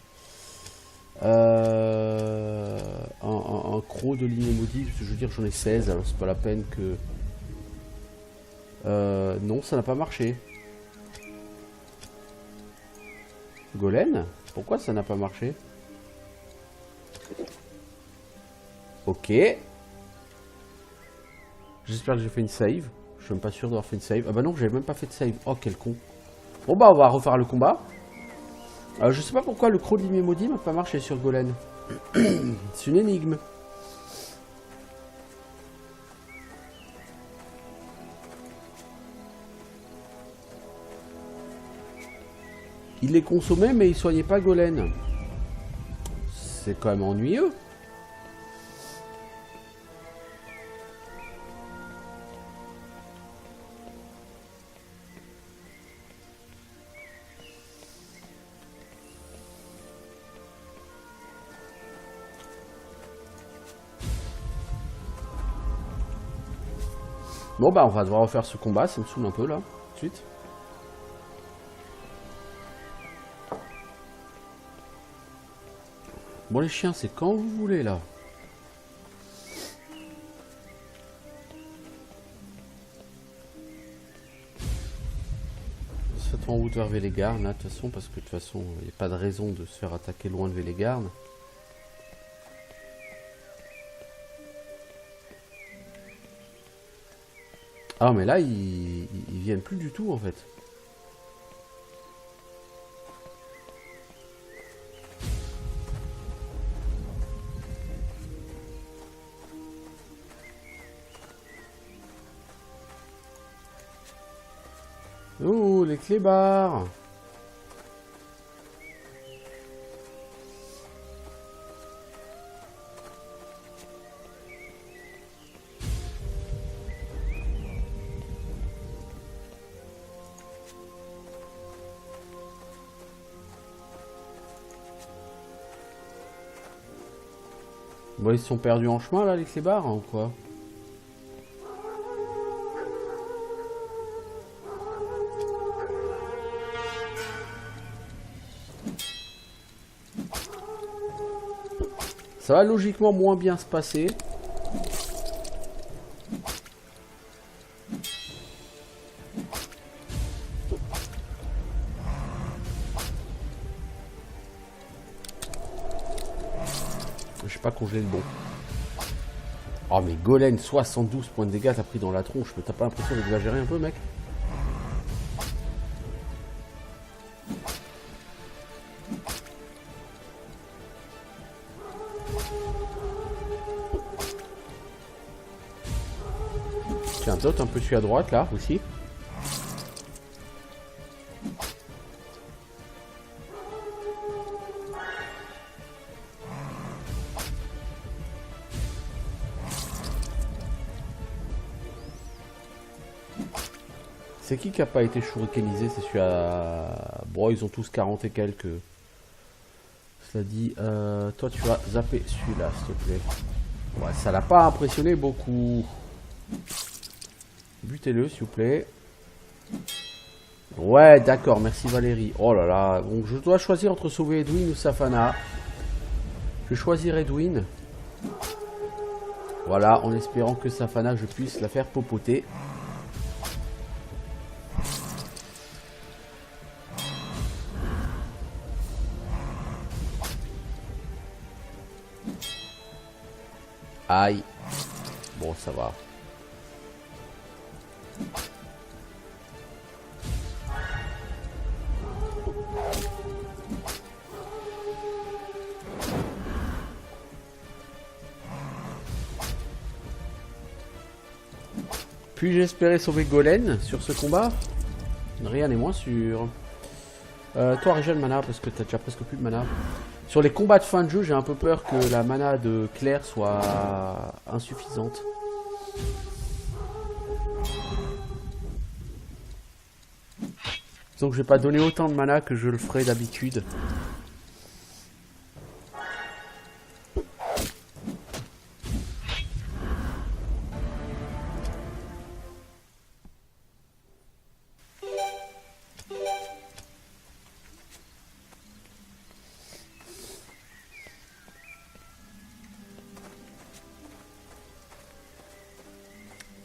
un croc de ligne maudit. Parce que je veux dire j'en ai 16 alors c'est pas la peine que... non, ça n'a pas marché. Golem? Pourquoi ça n'a pas marché? Ok. J'espère que j'ai fait une save. Je suis même pas sûr d'avoir fait une save. Ah bah non, j'avais même pas fait de save. Oh, quel con. Bon bah, on va refaire le combat. Je sais pas pourquoi le croc de limier maudit n'a pas marché sur Golem. C'est une énigme. Il les consommait mais il soignait pas Golem. C'est quand même ennuyeux. Bon bah on va devoir refaire ce combat, ça me saoule un peu là, tout de suite. Bon les chiens, c'est quand vous voulez là. Faites en route vers Vélégarn là, de toute façon, parce que de toute façon, il n'y a pas de raison de se faire attaquer loin de Vélégarn. Ah mais là, ils viennent plus du tout en fait. Oh, les clébards! Bon, ils sont perdus en chemin là, les clébards, hein, ou quoi? Ça va logiquement moins bien se passer. Je sais pas congeler le bon. Oh mais Golem, 72 points de dégâts t'as pris dans la tronche. Mais t'as pas l'impression d'exagérer un peu, mec? Tiens, d'autres un peu celui à droite là aussi. C'est qui a pas été shurikenisé? C'est celui à... Bon, ils ont tous 40 et quelques. Cela dit, toi tu vas zapper celui-là, s'il te plaît. Ouais, ça l'a pas impressionné beaucoup. Butez-le, s'il vous plaît. Ouais, d'accord, merci Valérie. Oh là là, donc je dois choisir entre sauver Edwin ou Safana. Je vais choisir Edwin. Voilà, en espérant que Safana, je puisse la faire popoter. Aïe. Bon, ça va. Puis-je espérer sauver Golem sur ce combat? Rien n'est moins sûr. Toi, régène mana parce que t'as déjà presque plus de mana. Sur les combats de fin de jeu, j'ai un peu peur que la mana de Claire soit insuffisante. Donc je vais pas donner autant de mana que je le ferai d'habitude.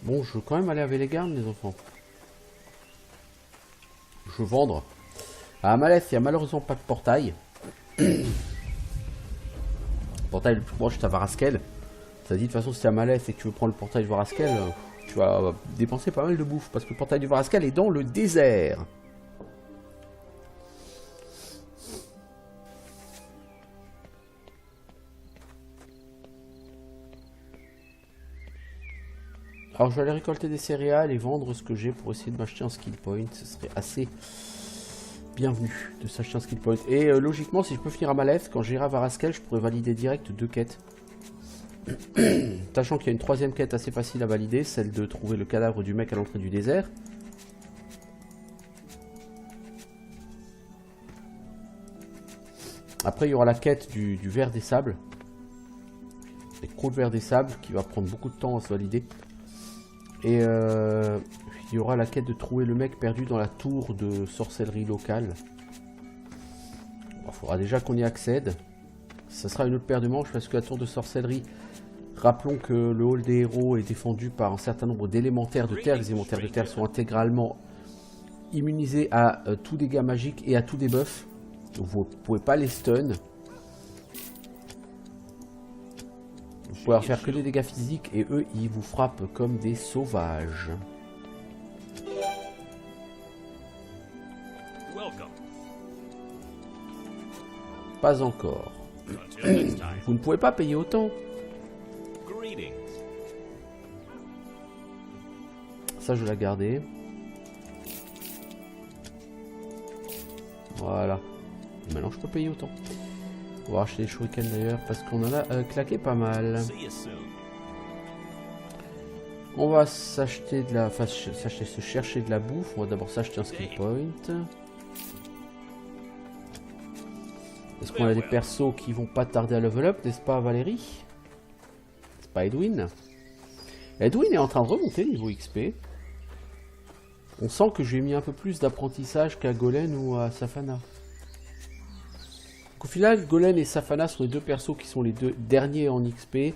Bon, je veux quand même aller avec les gardes, les enfants. Je veux vendre. À Amaleth, il n'y a malheureusement pas de portail. Le portail le plus proche, c'est à Varaskel. Ça dit de toute façon, si tu es à Amaleth et que tu veux prendre le portail de Varaskel, tu vas dépenser pas mal de bouffe. Parce que le portail de Varaskel est dans le désert. Alors je vais aller récolter des céréales et vendre ce que j'ai pour essayer de m'acheter un skill point. Ce serait assez bienvenu de s'acheter un skill point. Et logiquement, si je peux finir à Amaleth, quand j'irai à Varaskel, je pourrais valider direct 2 quêtes. Sachant qu'il y a une troisième quête assez facile à valider, celle de trouver le cadavre du mec à l'entrée du désert. Après, il y aura la quête du ver des sables. Les crocs de ver des sables, qui va prendre beaucoup de temps à se valider. Et il y aura la quête de trouver le mec perdu dans la tour de sorcellerie locale. Il faudra déjà qu'on y accède. Ça sera une autre paire de manches parce que la tour de sorcellerie, rappelons que le hall des héros est défendu par un certain nombre d'élémentaires de terre. Les élémentaires de terre sont intégralement immunisés à tout dégât magique et à tout debuff. Donc vous ne pouvez pas les stun. Vous pouvez faire que des dégâts physiques et eux ils vous frappent comme des sauvages. Pas encore. Vous ne pouvez pas payer autant. Ça je vais la garder. Voilà. Et maintenant je peux payer autant. On va acheter les shurikens d'ailleurs parce qu'on en a claqué pas mal. On va s'acheter de la... Enfin, se chercher de la bouffe. On va d'abord s'acheter un skill point. Est-ce qu'on a des persos qui vont pas tarder à level up, n'est-ce pas Valérie? c'est pas Edwin. Edwin est en train de remonter niveau XP. On sent que je lui ai mis un peu plus d'apprentissage qu'à Golem ou à Safana. Donc, au final, Golem et Safana sont les deux persos qui sont les deux derniers en XP.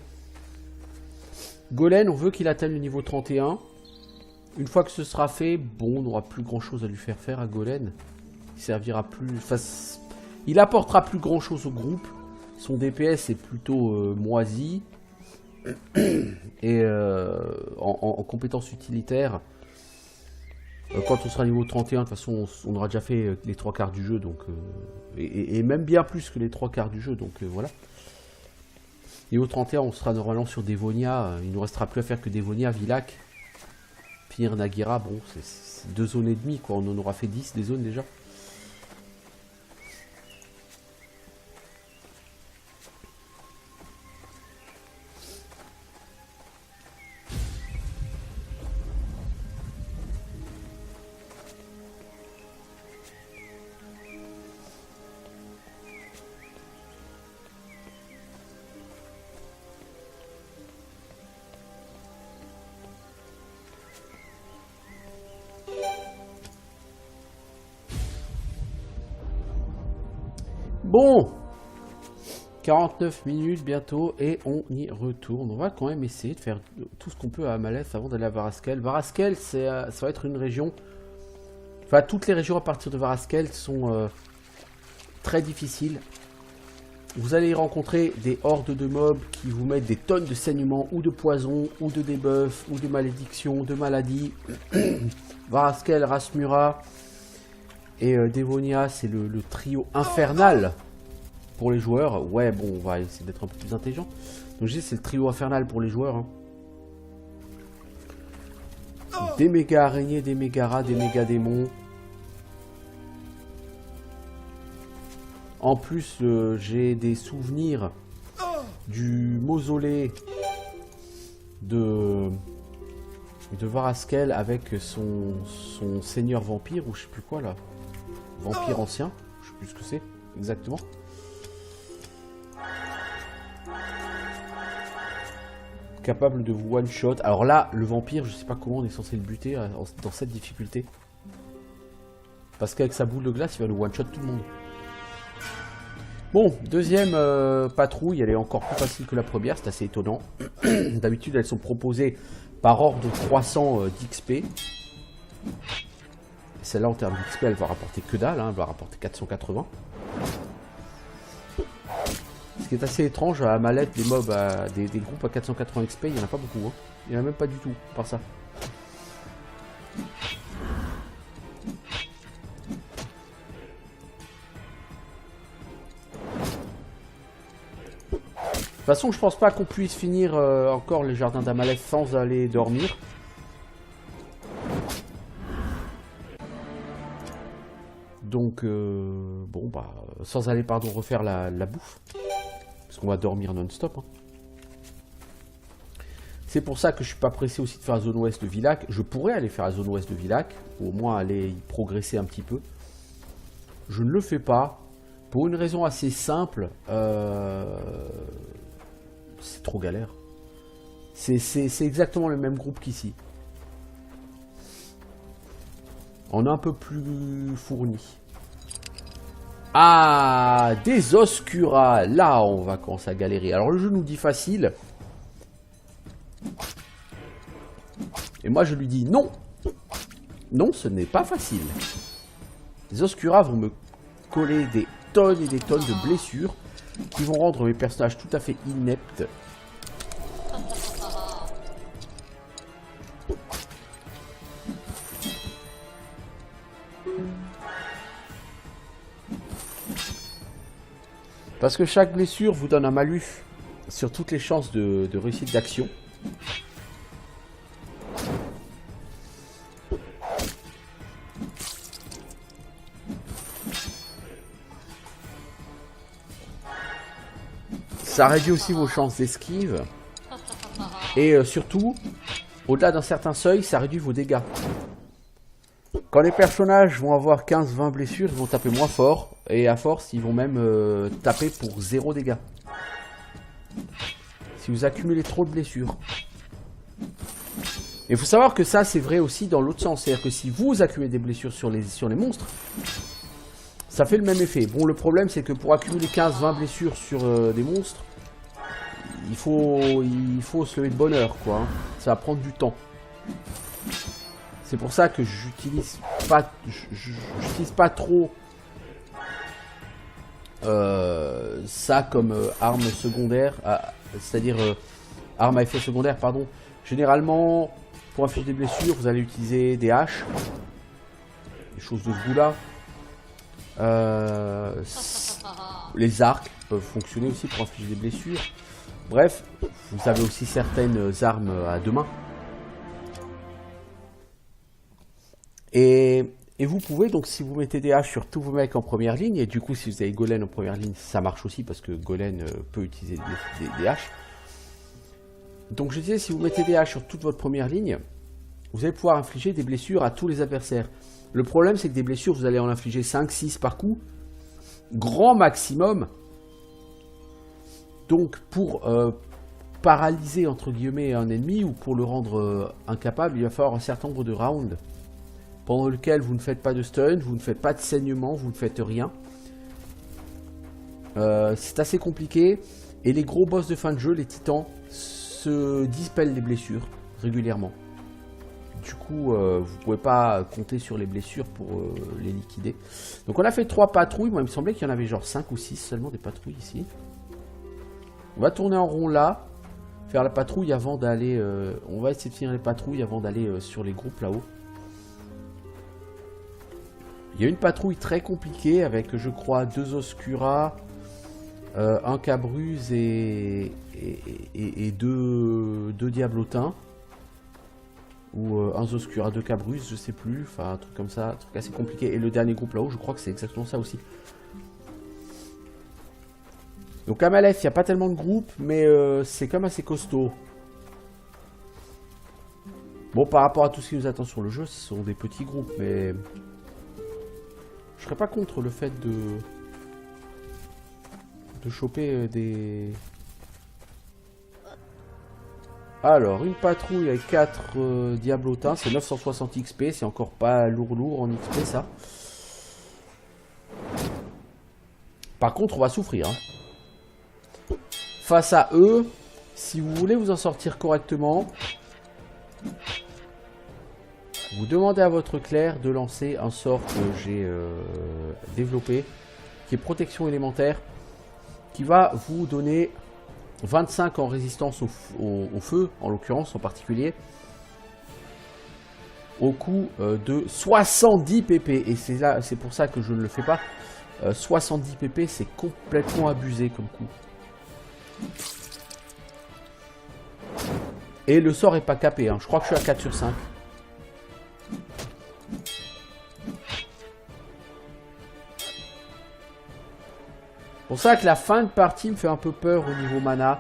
Golem, on veut qu'il atteigne le niveau 31. Une fois que ce sera fait, bon, on n'aura plus grand chose à lui faire faire à Golem. Il servira plus... Enfin, il apportera plus grand chose au groupe. Son DPS est plutôt moisi. Et en compétences utilitaires, quand on sera niveau 31, de toute façon, on aura déjà fait les 3/4 du jeu. Donc, et même bien plus que les 3/4 du jeu. Donc voilà. Niveau 31, on sera normalement sur Dévonia. Il ne nous restera plus à faire que Dévonia, Villach. Finir Nagira, bon, c'est 2 zones et demie, quoi. On en aura fait 10 des zones déjà. Bon, 49 minutes bientôt et on y retourne. On va quand même essayer de faire tout ce qu'on peut à Amaleth avant d'aller à Varaskel. Varaskel, ça va être une région... Enfin, toutes les régions à partir de Varaskel sont très difficiles. Vous allez y rencontrer des hordes de mobs qui vous mettent des tonnes de saignements ou de poison, ou de debuffs, ou de malédictions, de maladies. Varaskel, Rasmura... Et Dévonia, c'est le trio infernal pour les joueurs. Ouais, bon, on va essayer d'être un peu plus intelligent. Donc, c'est le trio infernal pour les joueurs. Hein. Des méga araignées, des méga rats, des méga démons. En plus, j'ai des souvenirs du mausolée de Varaskel avec son seigneur vampire, ou je sais plus quoi là. Vampire ancien, je sais plus ce que c'est exactement. Capable de vous one shot. Alors là, le vampire, je sais pas comment on est censé le buter dans cette difficulté. Parce qu'avec sa boule de glace, il va le one shot tout le monde. Bon, deuxième patrouille, elle est encore plus facile que la première, c'est assez étonnant. D'habitude, elles sont proposées par ordre de 300 d'XP. Celle-là, en termes d'XP, elle va rapporter que dalle, hein, elle va rapporter 480. Ce qui est assez étrange, à Amaleth, des mobs, des groupes à 480 XP, il n'y en a pas beaucoup. Hein. Il n'y en a même pas du tout, par ça. De toute façon, je pense pas qu'on puisse finir encore les jardins d'Amaleth sans aller dormir. Donc, bon, bah, sans aller, pardon, refaire la bouffe. Parce qu'on va dormir non-stop. Hein. C'est pour ça que je suis pas pressé aussi de faire la zone ouest de Villach. Je pourrais aller faire la zone ouest de Villach, ou au moins aller y progresser un petit peu. Je ne le fais pas. Pour une raison assez simple. C'est trop galère. C'est exactement le même groupe qu'ici. On est un peu plus fourni. Ah, des Oscuras. Là, on va commencer à galérer. Alors, le jeu nous dit facile. Et moi, je lui dis non. Non, ce n'est pas facile. Les Oscuras vont me coller des tonnes et des tonnes de blessures qui vont rendre mes personnages tout à fait ineptes. Parce que chaque blessure vous donne un malus sur toutes les chances de réussite d'action. Ça réduit aussi vos chances d'esquive. Et surtout, au-delà d'un certain seuil, ça réduit vos dégâts. Quand les personnages vont avoir 15-20 blessures, ils vont taper moins fort. Et à force, ils vont même taper pour 0 dégâts. Si vous accumulez trop de blessures. Et il faut savoir que ça, c'est vrai aussi dans l'autre sens. C'est-à-dire que si vous accumulez des blessures sur les monstres, ça fait le même effet. Bon, le problème, c'est que pour accumuler 15-20 blessures sur des monstres, il faut se lever de bonne heure, quoi. Hein. Ça va prendre du temps. C'est pour ça que j'utilise pas trop ça comme arme secondaire, c'est-à-dire arme à effet secondaire, pardon. Généralement, pour infliger des blessures, vous allez utiliser des haches, des choses de ce goût-là. Les arcs peuvent fonctionner aussi pour infliger des blessures. Bref, vous avez aussi certaines armes à deux mains. Et vous pouvez donc, si vous mettez des haches sur tous vos mecs en première ligne, et du coup si vous avez Golem en première ligne, ça marche aussi parce que Golem peut utiliser des haches. Donc je disais, si vous mettez des haches sur toute votre première ligne, vous allez pouvoir infliger des blessures à tous les adversaires. Le problème, c'est que des blessures, vous allez en infliger 5-6 par coup, grand maximum. Donc pour paralyser entre guillemets un ennemi ou pour le rendre incapable, il va falloir un certain nombre de rounds pendant lequel vous ne faites pas de stun, vous ne faites pas de saignement, vous ne faites rien. C'est assez compliqué. Et les gros boss de fin de jeu, les titans, se dispellent les blessures régulièrement. Du coup, vous ne pouvez pas compter sur les blessures pour les liquider. Donc on a fait 3 patrouilles. Moi, il me semblait qu'il y en avait genre 5 ou 6 seulement des patrouilles ici. On va tourner en rond là. Faire la patrouille avant d'aller... on va essayer de finir les patrouilles avant d'aller sur les groupes là-haut. Il y a une patrouille très compliquée avec, je crois, 2 Oscura, un Cabruz et 2 Diablotins. Ou un Oscura, 2 Cabruz, je sais plus. Enfin, un truc comme ça, un truc assez compliqué. Et le dernier groupe là-haut, je crois que c'est exactement ça aussi. Donc à Malef, il n'y a pas tellement de groupes, mais c'est quand même assez costaud. Bon, par rapport à tout ce qui nous attend sur le jeu, ce sont des petits groupes, mais... Je serais pas contre le fait de choper des... Alors, une patrouille avec 4 diablotins, c'est 960 XP, c'est encore pas lourd en XP ça. Par contre, on va souffrir. Hein. Face à eux, si vous voulez vous en sortir correctement, vous demandez à votre clerc de lancer un sort que j'ai développé, qui est protection élémentaire, qui va vous donner 25 en résistance au feu, en l'occurrence en particulier, au coût de 70 pp. Et c'est pour ça que je ne le fais pas. 70 pp, c'est complètement abusé comme coup. Et le sort est pas capé, hein. Je crois que je suis à 4 sur 5. Pour ça que la fin de partie me fait un peu peur au niveau mana.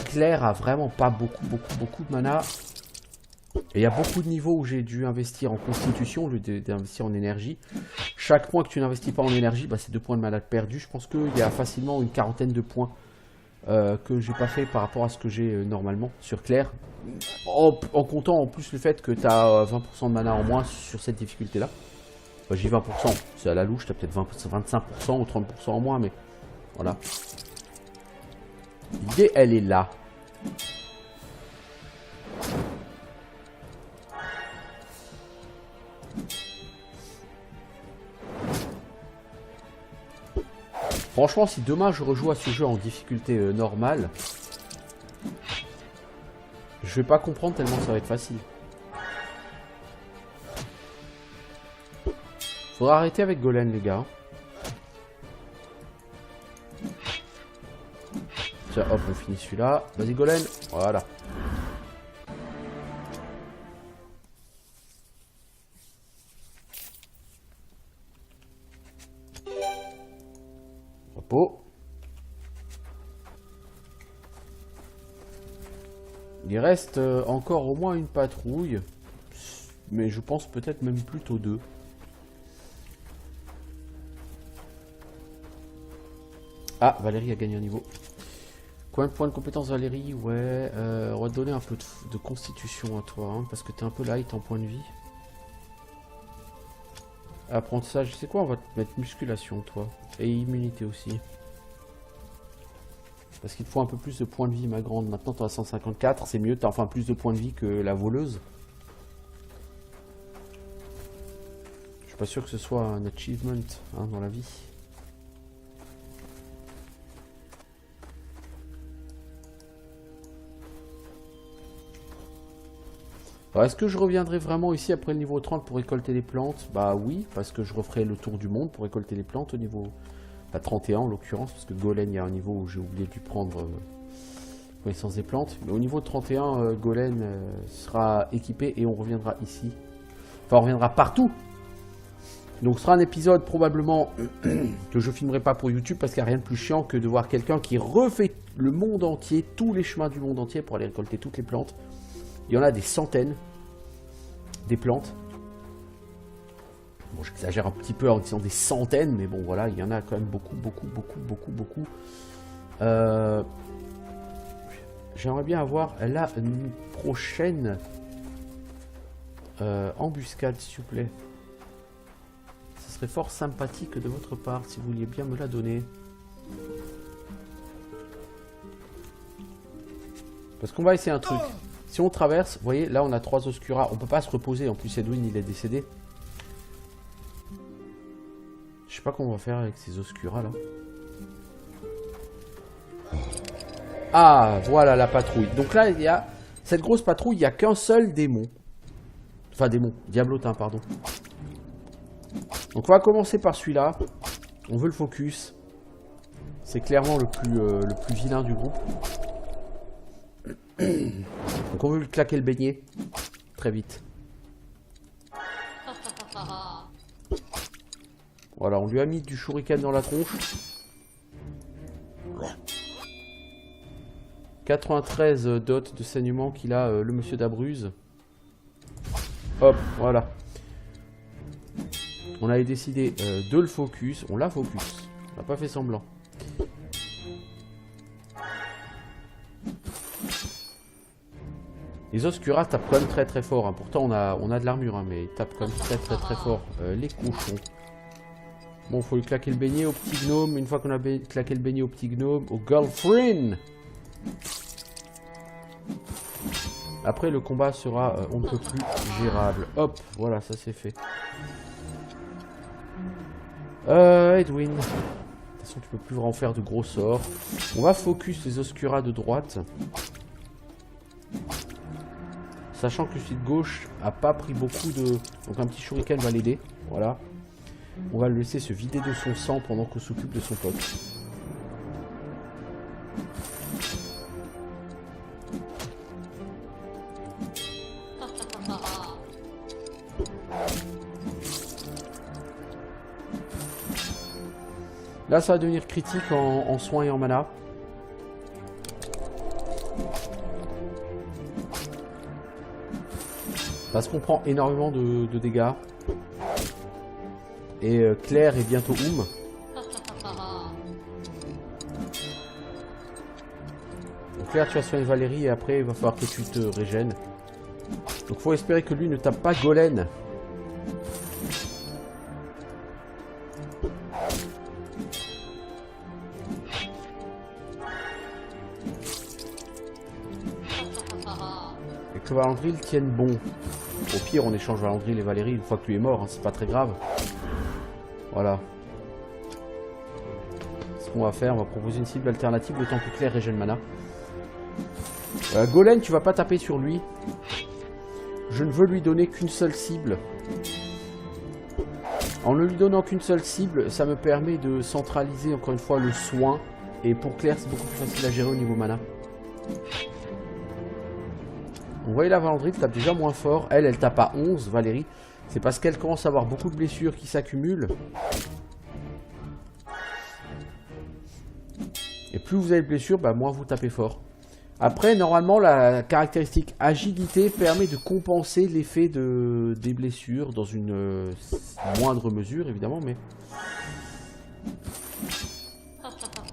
Claire a vraiment pas beaucoup de mana. Et il y a beaucoup de niveaux où j'ai dû investir en constitution au lieu d'investir en énergie. Chaque point que tu n'investis pas en énergie, bah, c'est 2 points de mana perdus. Je pense qu'il y a facilement une quarantaine de points que j'ai pas fait par rapport à ce que j'ai normalement sur Claire. En comptant en plus le fait que tu as 20% de mana en moins sur cette difficulté là. Bah, j'ai 20%, c'est à la louche, tu as peut-être 25% ou 30% en moins, mais voilà. L'idée, elle est là. Franchement, si demain je rejoue à ce jeu en difficulté normale, je vais pas comprendre tellement ça va être facile. Faudra arrêter avec Golem, les gars. Tiens, hop, on finit celui-là. Vas-y, Golem. Voilà. Repos. Il reste encore au moins une patrouille. Mais je pense peut-être même plutôt 2. Ah, Valérie a gagné un niveau. Combien de points de compétence Valérie? Ouais, on va te donner un peu de constitution à toi, hein, parce que t'es un peu light en point de vie. Apprentissage, c'est quoi? On va te mettre musculation, toi. Et immunité aussi. Parce qu'il te faut un peu plus de points de vie, ma grande. Maintenant, tu as 154, c'est mieux. Tu as enfin plus de points de vie que la voleuse. Je suis pas sûr que ce soit un achievement hein, dans la vie. Alors, est-ce que je reviendrai vraiment ici après le niveau 30 pour récolter les plantes? Bah oui, parce que je referai le tour du monde pour récolter les plantes au niveau... à 31 en l'occurrence, parce que Golem, il y a un niveau où j'ai oublié de prendre connaissance des plantes. Mais au niveau 31, Golem sera équipé et on reviendra ici. Enfin, on reviendra partout. Donc ce sera un épisode probablement que je filmerai pas pour YouTube, parce qu'il n'y a rien de plus chiant que de voir quelqu'un qui refait le monde entier, tous les chemins du monde entier pour aller récolter toutes les plantes. Il y en a des centaines, des plantes. Bon, j'exagère un petit peu en disant des centaines, mais bon, voilà, il y en a quand même beaucoup. J'aimerais bien avoir là une prochaine embuscade, s'il vous plaît. Ce serait fort sympathique de votre part, si vous vouliez bien me la donner. Parce qu'on va essayer un truc. Si on traverse, vous voyez, là on a 3 Oscura, on peut pas se reposer, en plus Edwin il est décédé. Je sais pas comment on va faire avec ces Oscura là. Ah, voilà la patrouille. Donc là, il y a cette grosse patrouille, il n'y a qu'un seul démon. Enfin, démon, diablotin, pardon. Donc on va commencer par celui-là. On veut le focus. C'est clairement le plus vilain du groupe. Donc on veut lui claquer le beignet. Très vite. Voilà, on lui a mis du shuriken dans la tronche. 93 dots de saignement qu'il a, le monsieur d'Abruz. Hop, voilà. On avait décidé de le focus. On l'a focus. On n'a pas fait semblant. Les Oscura tapent quand même très fort. Hein. Pourtant, on a de l'armure, hein, mais ils tapent quand même très fort. Les cochons. Bon, faut lui claquer le beignet au petit gnome. Une fois qu'on a claqué le beignet au petit gnome, au girlfriend. Après, le combat sera on ne peut plus gérable. Hop, voilà, ça c'est fait. Edwin. De toute façon, tu peux plus vraiment faire de gros sorts. On va focus les Oscura de droite. Sachant que celui de gauche a pas pris beaucoup de... Donc un petit shuriken va l'aider. Voilà. On va le laisser se vider de son sang pendant qu'on s'occupe de son pote. Là, ça va devenir critique en soins et en mana. Parce qu'on prend énormément de dégâts. Et Claire est bientôt Oum. Donc Claire, tu vas soigner Valérie et après il va falloir que tu te régènes. Donc faut espérer que lui ne tape pas Golem. Et que Valandril tienne bon. Au pire, on échange Valandril et Valérie une fois que lui est mort, hein, c'est pas très grave. Voilà. Ce qu'on va faire, on va proposer une cible alternative le temps que Claire régène mana. Golem, tu vas pas taper sur lui. Je ne veux lui donner qu'une seule cible. En ne lui donnant qu'une seule cible, ça me permet de centraliser encore une fois le soin. Et pour Claire, c'est beaucoup plus facile à gérer au niveau mana. Vous voyez la Valandril tape déjà moins fort. Elle tape à 11, Valérie. C'est parce qu'elle commence à avoir beaucoup de blessures qui s'accumulent. Et plus vous avez de blessures, bah, moins vous tapez fort. Après, normalement, la caractéristique agilité permet de compenser l'effet des blessures dans une moindre mesure, évidemment, mais...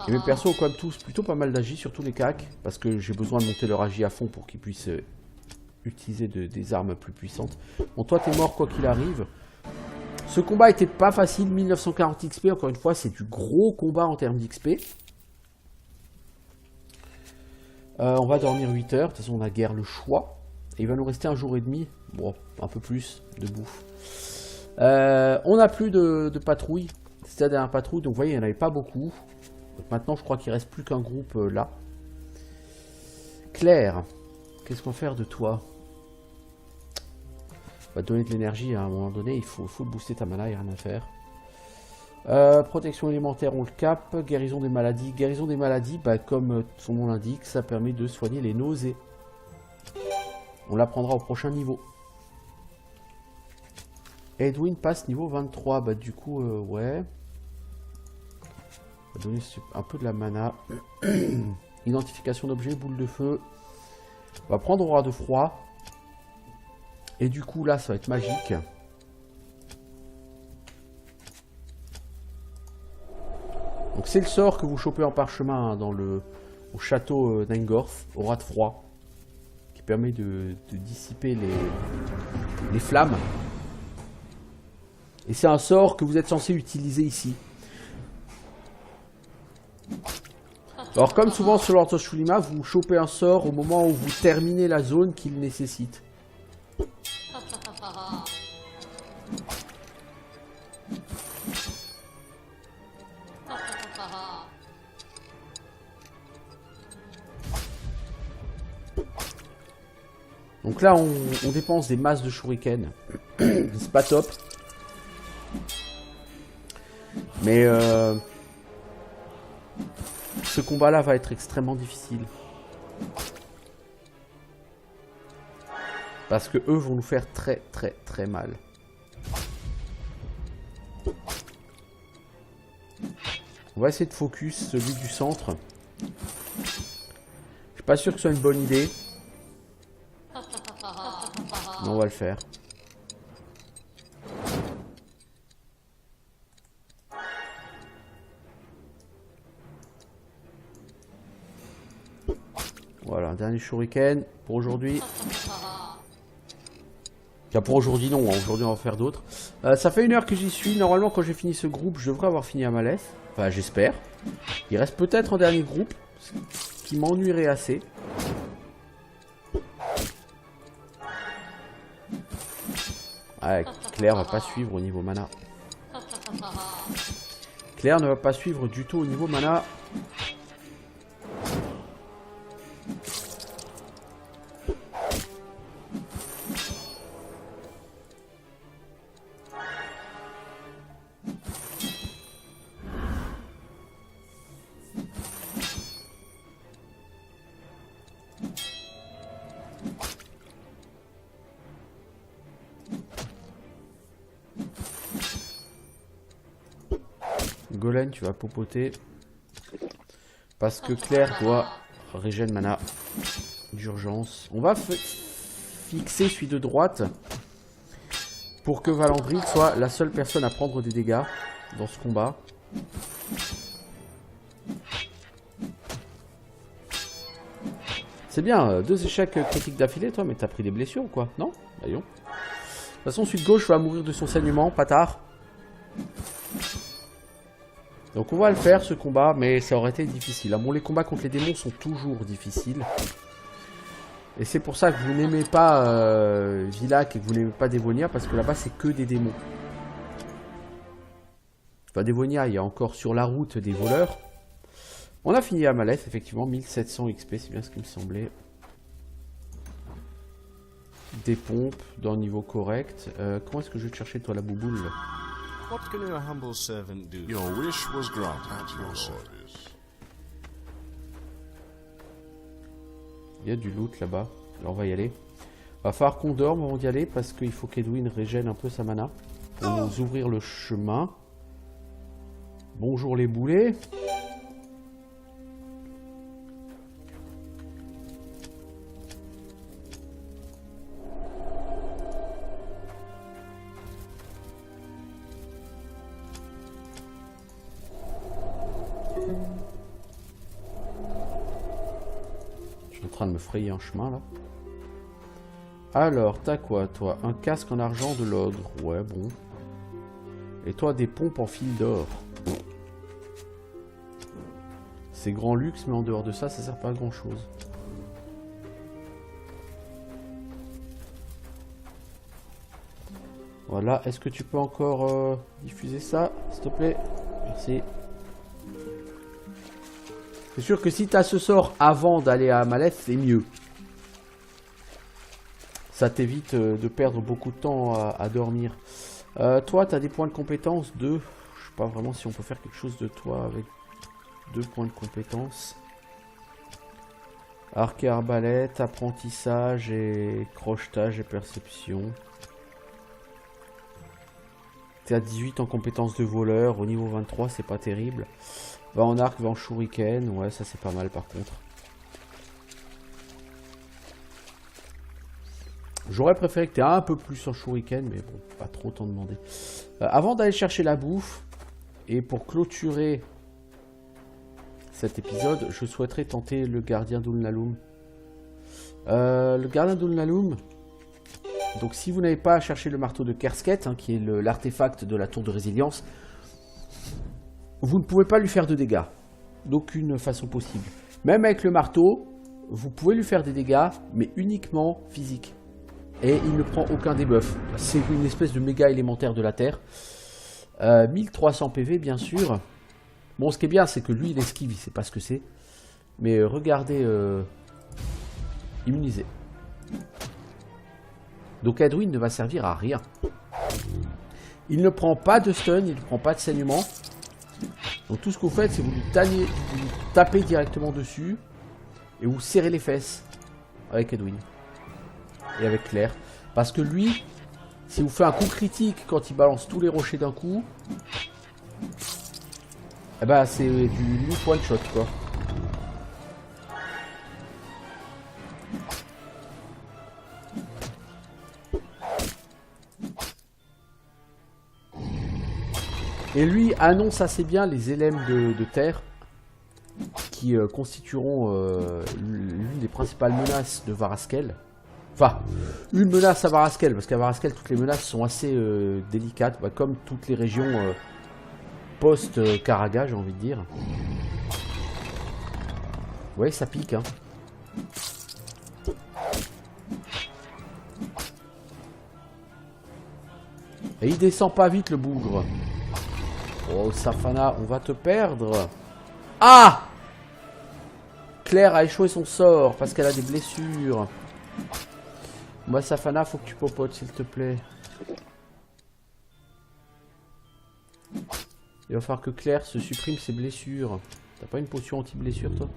Et mes persos ont quand même tous plutôt pas mal d'agi, surtout les cacs, parce que j'ai besoin de monter leur agi à fond pour qu'ils puissent utiliser des armes plus puissantes. Bon, toi t'es mort quoi qu'il arrive. Ce combat était pas facile, 1940 XP, encore une fois, c'est du gros combat en termes d'XP. On va dormir 8 heures, de toute façon on a guère le choix. Et il va nous rester un jour et demi, bon, un peu plus de bouffe. On n'a plus de patrouille, c'était la dernière patrouille, donc vous voyez, il n'y en avait pas beaucoup. Donc maintenant je crois qu'il ne reste plus qu'un groupe là. Claire, qu'est-ce qu'on va faire de toi? On va donner de l'énergie à un moment donné, il faut booster ta mana, il n'y a rien à faire. Protection élémentaire, on le cap. Guérison des maladies. Guérison des maladies, bah, comme son nom l'indique, ça permet de soigner les nausées. On l'apprendra au prochain niveau. Edwin passe niveau 23. Bah du coup, ouais. On va donner un peu de la mana. Identification d'objets, boule de feu. On va prendre aura de froid. Et du coup, là, ça va être magique. Donc c'est le sort que vous chopez en parchemin hein, au château d'Engorth, aura de froid, qui permet de dissiper les flammes. Et c'est un sort que vous êtes censé utiliser ici. Alors comme souvent sur Lord of Shulima, vous chopez un sort au moment où vous terminez la zone qu'il nécessite. Donc là, on dépense des masses de shuriken. C'est pas top. Mais ce combat-là va être extrêmement difficile. Parce que eux vont nous faire très très très mal. On va essayer de focus celui du centre. Je suis pas sûr que ce soit une bonne idée. Mais on va le faire. Voilà, un dernier shuriken pour aujourd'hui. Enfin, pour aujourd'hui non, aujourd'hui on va faire d'autres. Ça fait 1 heure que j'y suis. Normalement quand j'ai fini ce groupe, je devrais avoir fini Amaleth. Enfin j'espère. Il reste peut-être un dernier groupe qui m'ennuierait assez. Ah, Claire va pas suivre au niveau mana. Claire ne va pas suivre du tout au niveau mana. Golem, tu vas popoter. Parce que Claire doit régénérer mana d'urgence. On va fixer celui de droite. Pour que Valandril soit la seule personne à prendre des dégâts dans ce combat. C'est bien, 2 échecs critiques d'affilée, toi, mais t'as pris des blessures ou quoi? Non? Voyons. De toute façon, celui de gauche va mourir de son saignement, pas tard. Donc on va le faire ce combat, mais ça aurait été difficile. Bon, les combats contre les démons sont toujours difficiles. Et c'est pour ça que vous n'aimez pas Villac et que vous n'aimez pas Dévonia, parce que là-bas c'est que des démons. Enfin, Dévonia, il y a encore sur la route des voleurs. On a fini Amaleth, effectivement, 1700 XP, c'est bien ce qui me semblait. Des pompes d'un niveau correct. Comment est-ce que je vais te chercher toi la bouboule? What can your humble servant do? Your wish was granted, your lord. Il y a du loot là-bas. Alors on va y aller. Va falloir qu'on dorme avant d'y aller parce qu'il faut qu'Edwin régène un peu sa mana pour nous ouvrir le chemin. Bonjour les boulets. train de me frayer un chemin là. Alors, t'as quoi toi? Un casque en argent de l'ogre. Ouais, bon. Et toi, des pompes en fil d'or. C'est grand luxe, mais en dehors de ça, ça sert pas à grand chose. Voilà, est-ce que tu peux encore diffuser ça, s'il te plaît? Merci. C'est sûr que si tu as ce sort avant d'aller à Maleth, c'est mieux. Ça t'évite de perdre beaucoup de temps à dormir. Toi, tu as des points de compétence 2. Je sais pas vraiment si on peut faire quelque chose de toi avec 2 points de compétence. Arc et arbalète, apprentissage et crochetage et perception. T'es à 18 en compétence de voleur. Au niveau 23, c'est pas terrible. Va en arc, va en shuriken. Ouais, ça c'est pas mal par contre. J'aurais préféré que tu aies un peu plus en shuriken, mais bon, pas trop t'en demander. Avant d'aller chercher la bouffe, et pour clôturer cet épisode, je souhaiterais tenter le gardien d'Ulnalum. Le gardien d'Ulnalum, donc si vous n'avez pas cherché le marteau de Kersket, hein, qui est l'artefact de la tour de résilience, vous ne pouvez pas lui faire de dégâts, d'aucune façon possible. Même avec le marteau, vous pouvez lui faire des dégâts, mais uniquement physiques. Et il ne prend aucun debuff. C'est une espèce de méga élémentaire de la Terre. 1300 PV, bien sûr. Bon, ce qui est bien, c'est que lui, il esquive, il sait pas ce que c'est. Mais regardez, immunisé. Donc Edwin ne va servir à rien. Il ne prend pas de stun, il ne prend pas de saignement. Donc tout ce que vous faites, c'est vous lui tapez directement dessus. Et vous serrez les fesses avec Edwin. Et avec Claire. Parce que lui, si vous faites un coup critique quand il balance tous les rochers d'un coup, eh ben c'est du limite one shot quoi. Et lui annonce assez bien les élems de terre qui constitueront l'une des principales menaces de Varaskel. Enfin, une menace à Varaskel, parce qu'à Varaskel, toutes les menaces sont assez délicates, bah, comme toutes les régions post-Karaga, j'ai envie de dire. Ouais, ça pique, hein. Et il descend pas vite, le bougre. Oh, Safana, on va te perdre. Ah! Claire a échoué son sort, parce qu'elle a des blessures. Moi, Safana, faut que tu popotes, s'il te plaît. Il va falloir que Claire se supprime ses blessures. T'as pas une potion anti-blessure, toi?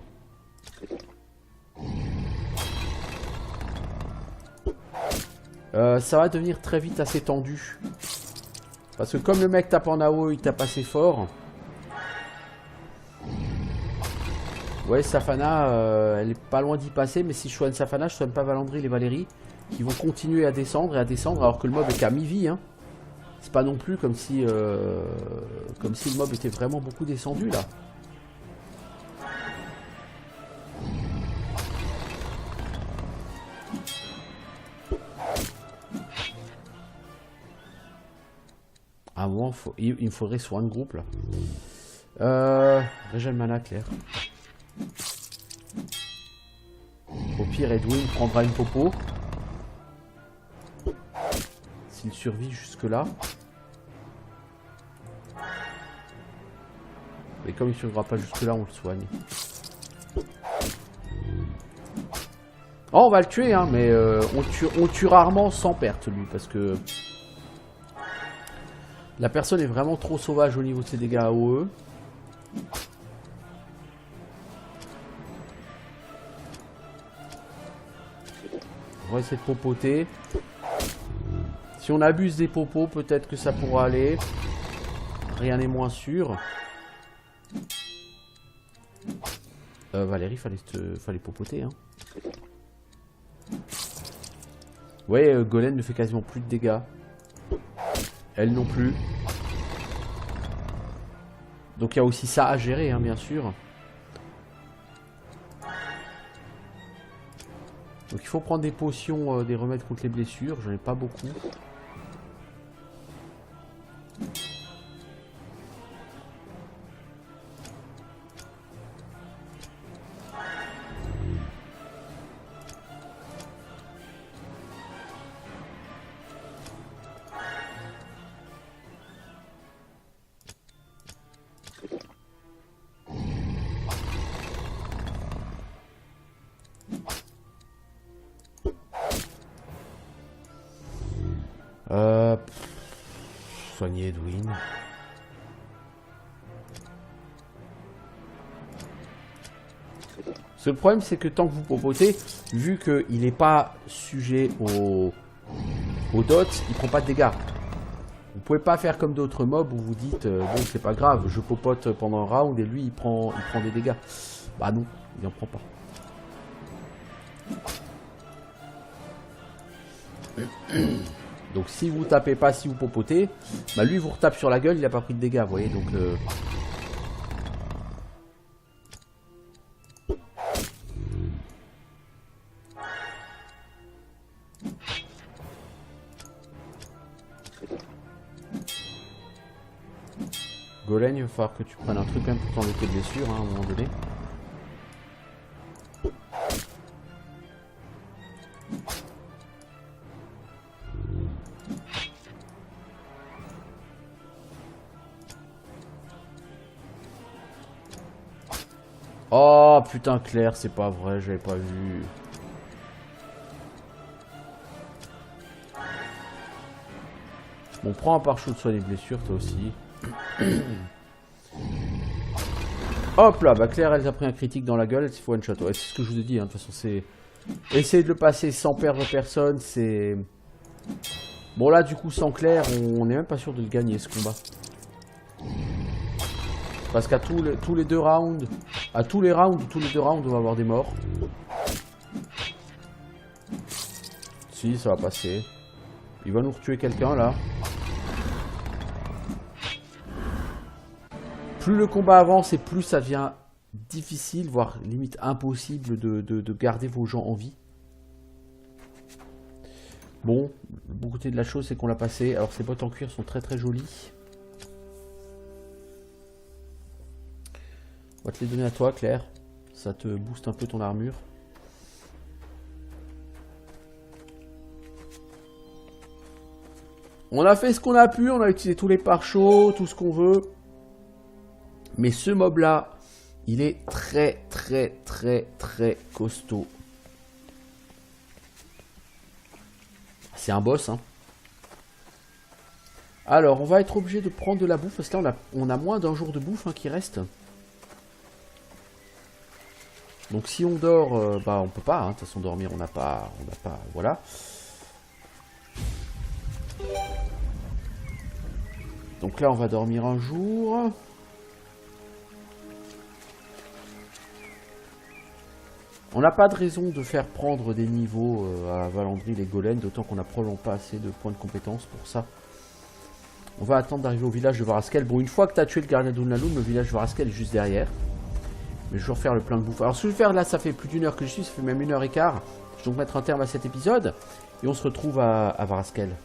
Ça va devenir très vite assez tendu. Parce que comme le mec tape en AO, il tape assez fort. Ouais, Safana, elle est pas loin d'y passer, mais si je soigne Safana, je soigne pas Valandry et Valérie, qui vont continuer à descendre et à descendre, alors que le mob est qu'à mi-vie, hein. C'est pas non plus comme si le mob était vraiment beaucoup descendu, là. À un moment, il me faudrait soin de groupe, là. Régène mana, Claire. Au pire, Edwin prendra une popo. S'il survit jusque-là. Mais comme il ne survivra pas jusque-là, on le soigne. Oh, on va le tuer, hein, mais on tue rarement sans perte, lui, parce que la personne est vraiment trop sauvage au niveau de ses dégâts AOE. On va essayer de popoter. Si on abuse des popos, peut-être que ça pourra aller. Rien n'est moins sûr. Valérie, fallait popoter. Hein. Ouais, Golem ne fait quasiment plus de dégâts. Elle non plus. Donc il y a aussi ça à gérer, hein, bien sûr. Donc il faut prendre des potions, des remèdes contre les blessures. J'en ai pas beaucoup. Soigner Edwin. Le problème, c'est que tant que vous proposez, vu qu'il n'est pas sujet au dot, il prend pas de dégâts. Vous pouvez pas faire comme d'autres mobs où vous dites bon, c'est pas grave, je popote pendant un round et lui il prend des dégâts. Bah non, il en prend pas. Donc si vous tapez pas, si vous popotez, bah lui vous retape sur la gueule, il a pas pris de dégâts, vous voyez, donc Golem, il va falloir que tu prennes un truc quand même pour t'enlever tes blessures hein, à un moment donné. Oh putain Claire, c'est pas vrai, j'avais pas vu. Bon, prends un pare-chaud de soin des blessures, toi aussi. Hop là, bah Claire, elle a pris un critique dans la gueule, elle s'est fait one shot. Ouais, c'est ce que je vous ai dit, hein. De toute façon, c'est... Essayer de le passer sans perdre personne, c'est... Bon là, du coup, sans Claire, on n'est même pas sûr de le gagner, ce combat. Parce qu'à tous les deux rounds, tous les deux rounds, on va avoir des morts. Si, ça va passer. Il va nous retuer quelqu'un, là. Plus le combat avance et plus ça devient difficile, voire limite impossible de garder vos gens en vie. Bon, le bon côté de la chose, c'est qu'on l'a passé. Alors, ces bottes en cuir sont très très jolies. On va te les donner à toi, Claire. Ça te booste un peu ton armure. On a fait ce qu'on a pu, on a utilisé tous les pare-chauds, tout ce qu'on veut. Mais ce mob-là, il est très très très très costaud. C'est un boss, hein. Alors, on va être obligé de prendre de la bouffe, parce que là, on a moins d'un jour de bouffe hein, qui reste. Donc si on dort, bah on peut pas, hein. De toute façon dormir on n'a pas, voilà. Donc là on va dormir un jour. On n'a pas de raison de faire prendre des niveaux à Valandry les golems, d'autant qu'on n'a probablement pas assez de points de compétence pour ça. On va attendre d'arriver au village de Varaskel. Bon, une fois que tu as tué le gardien d'Unalun, le village de Varaskel est juste derrière. Mais je vais refaire le plein de bouffe. Alors ce que je vais faire là, ça fait plus d'une heure que je suis, ça fait même 1h15. Je vais donc mettre un terme à cet épisode. Et on se retrouve à Varaskel.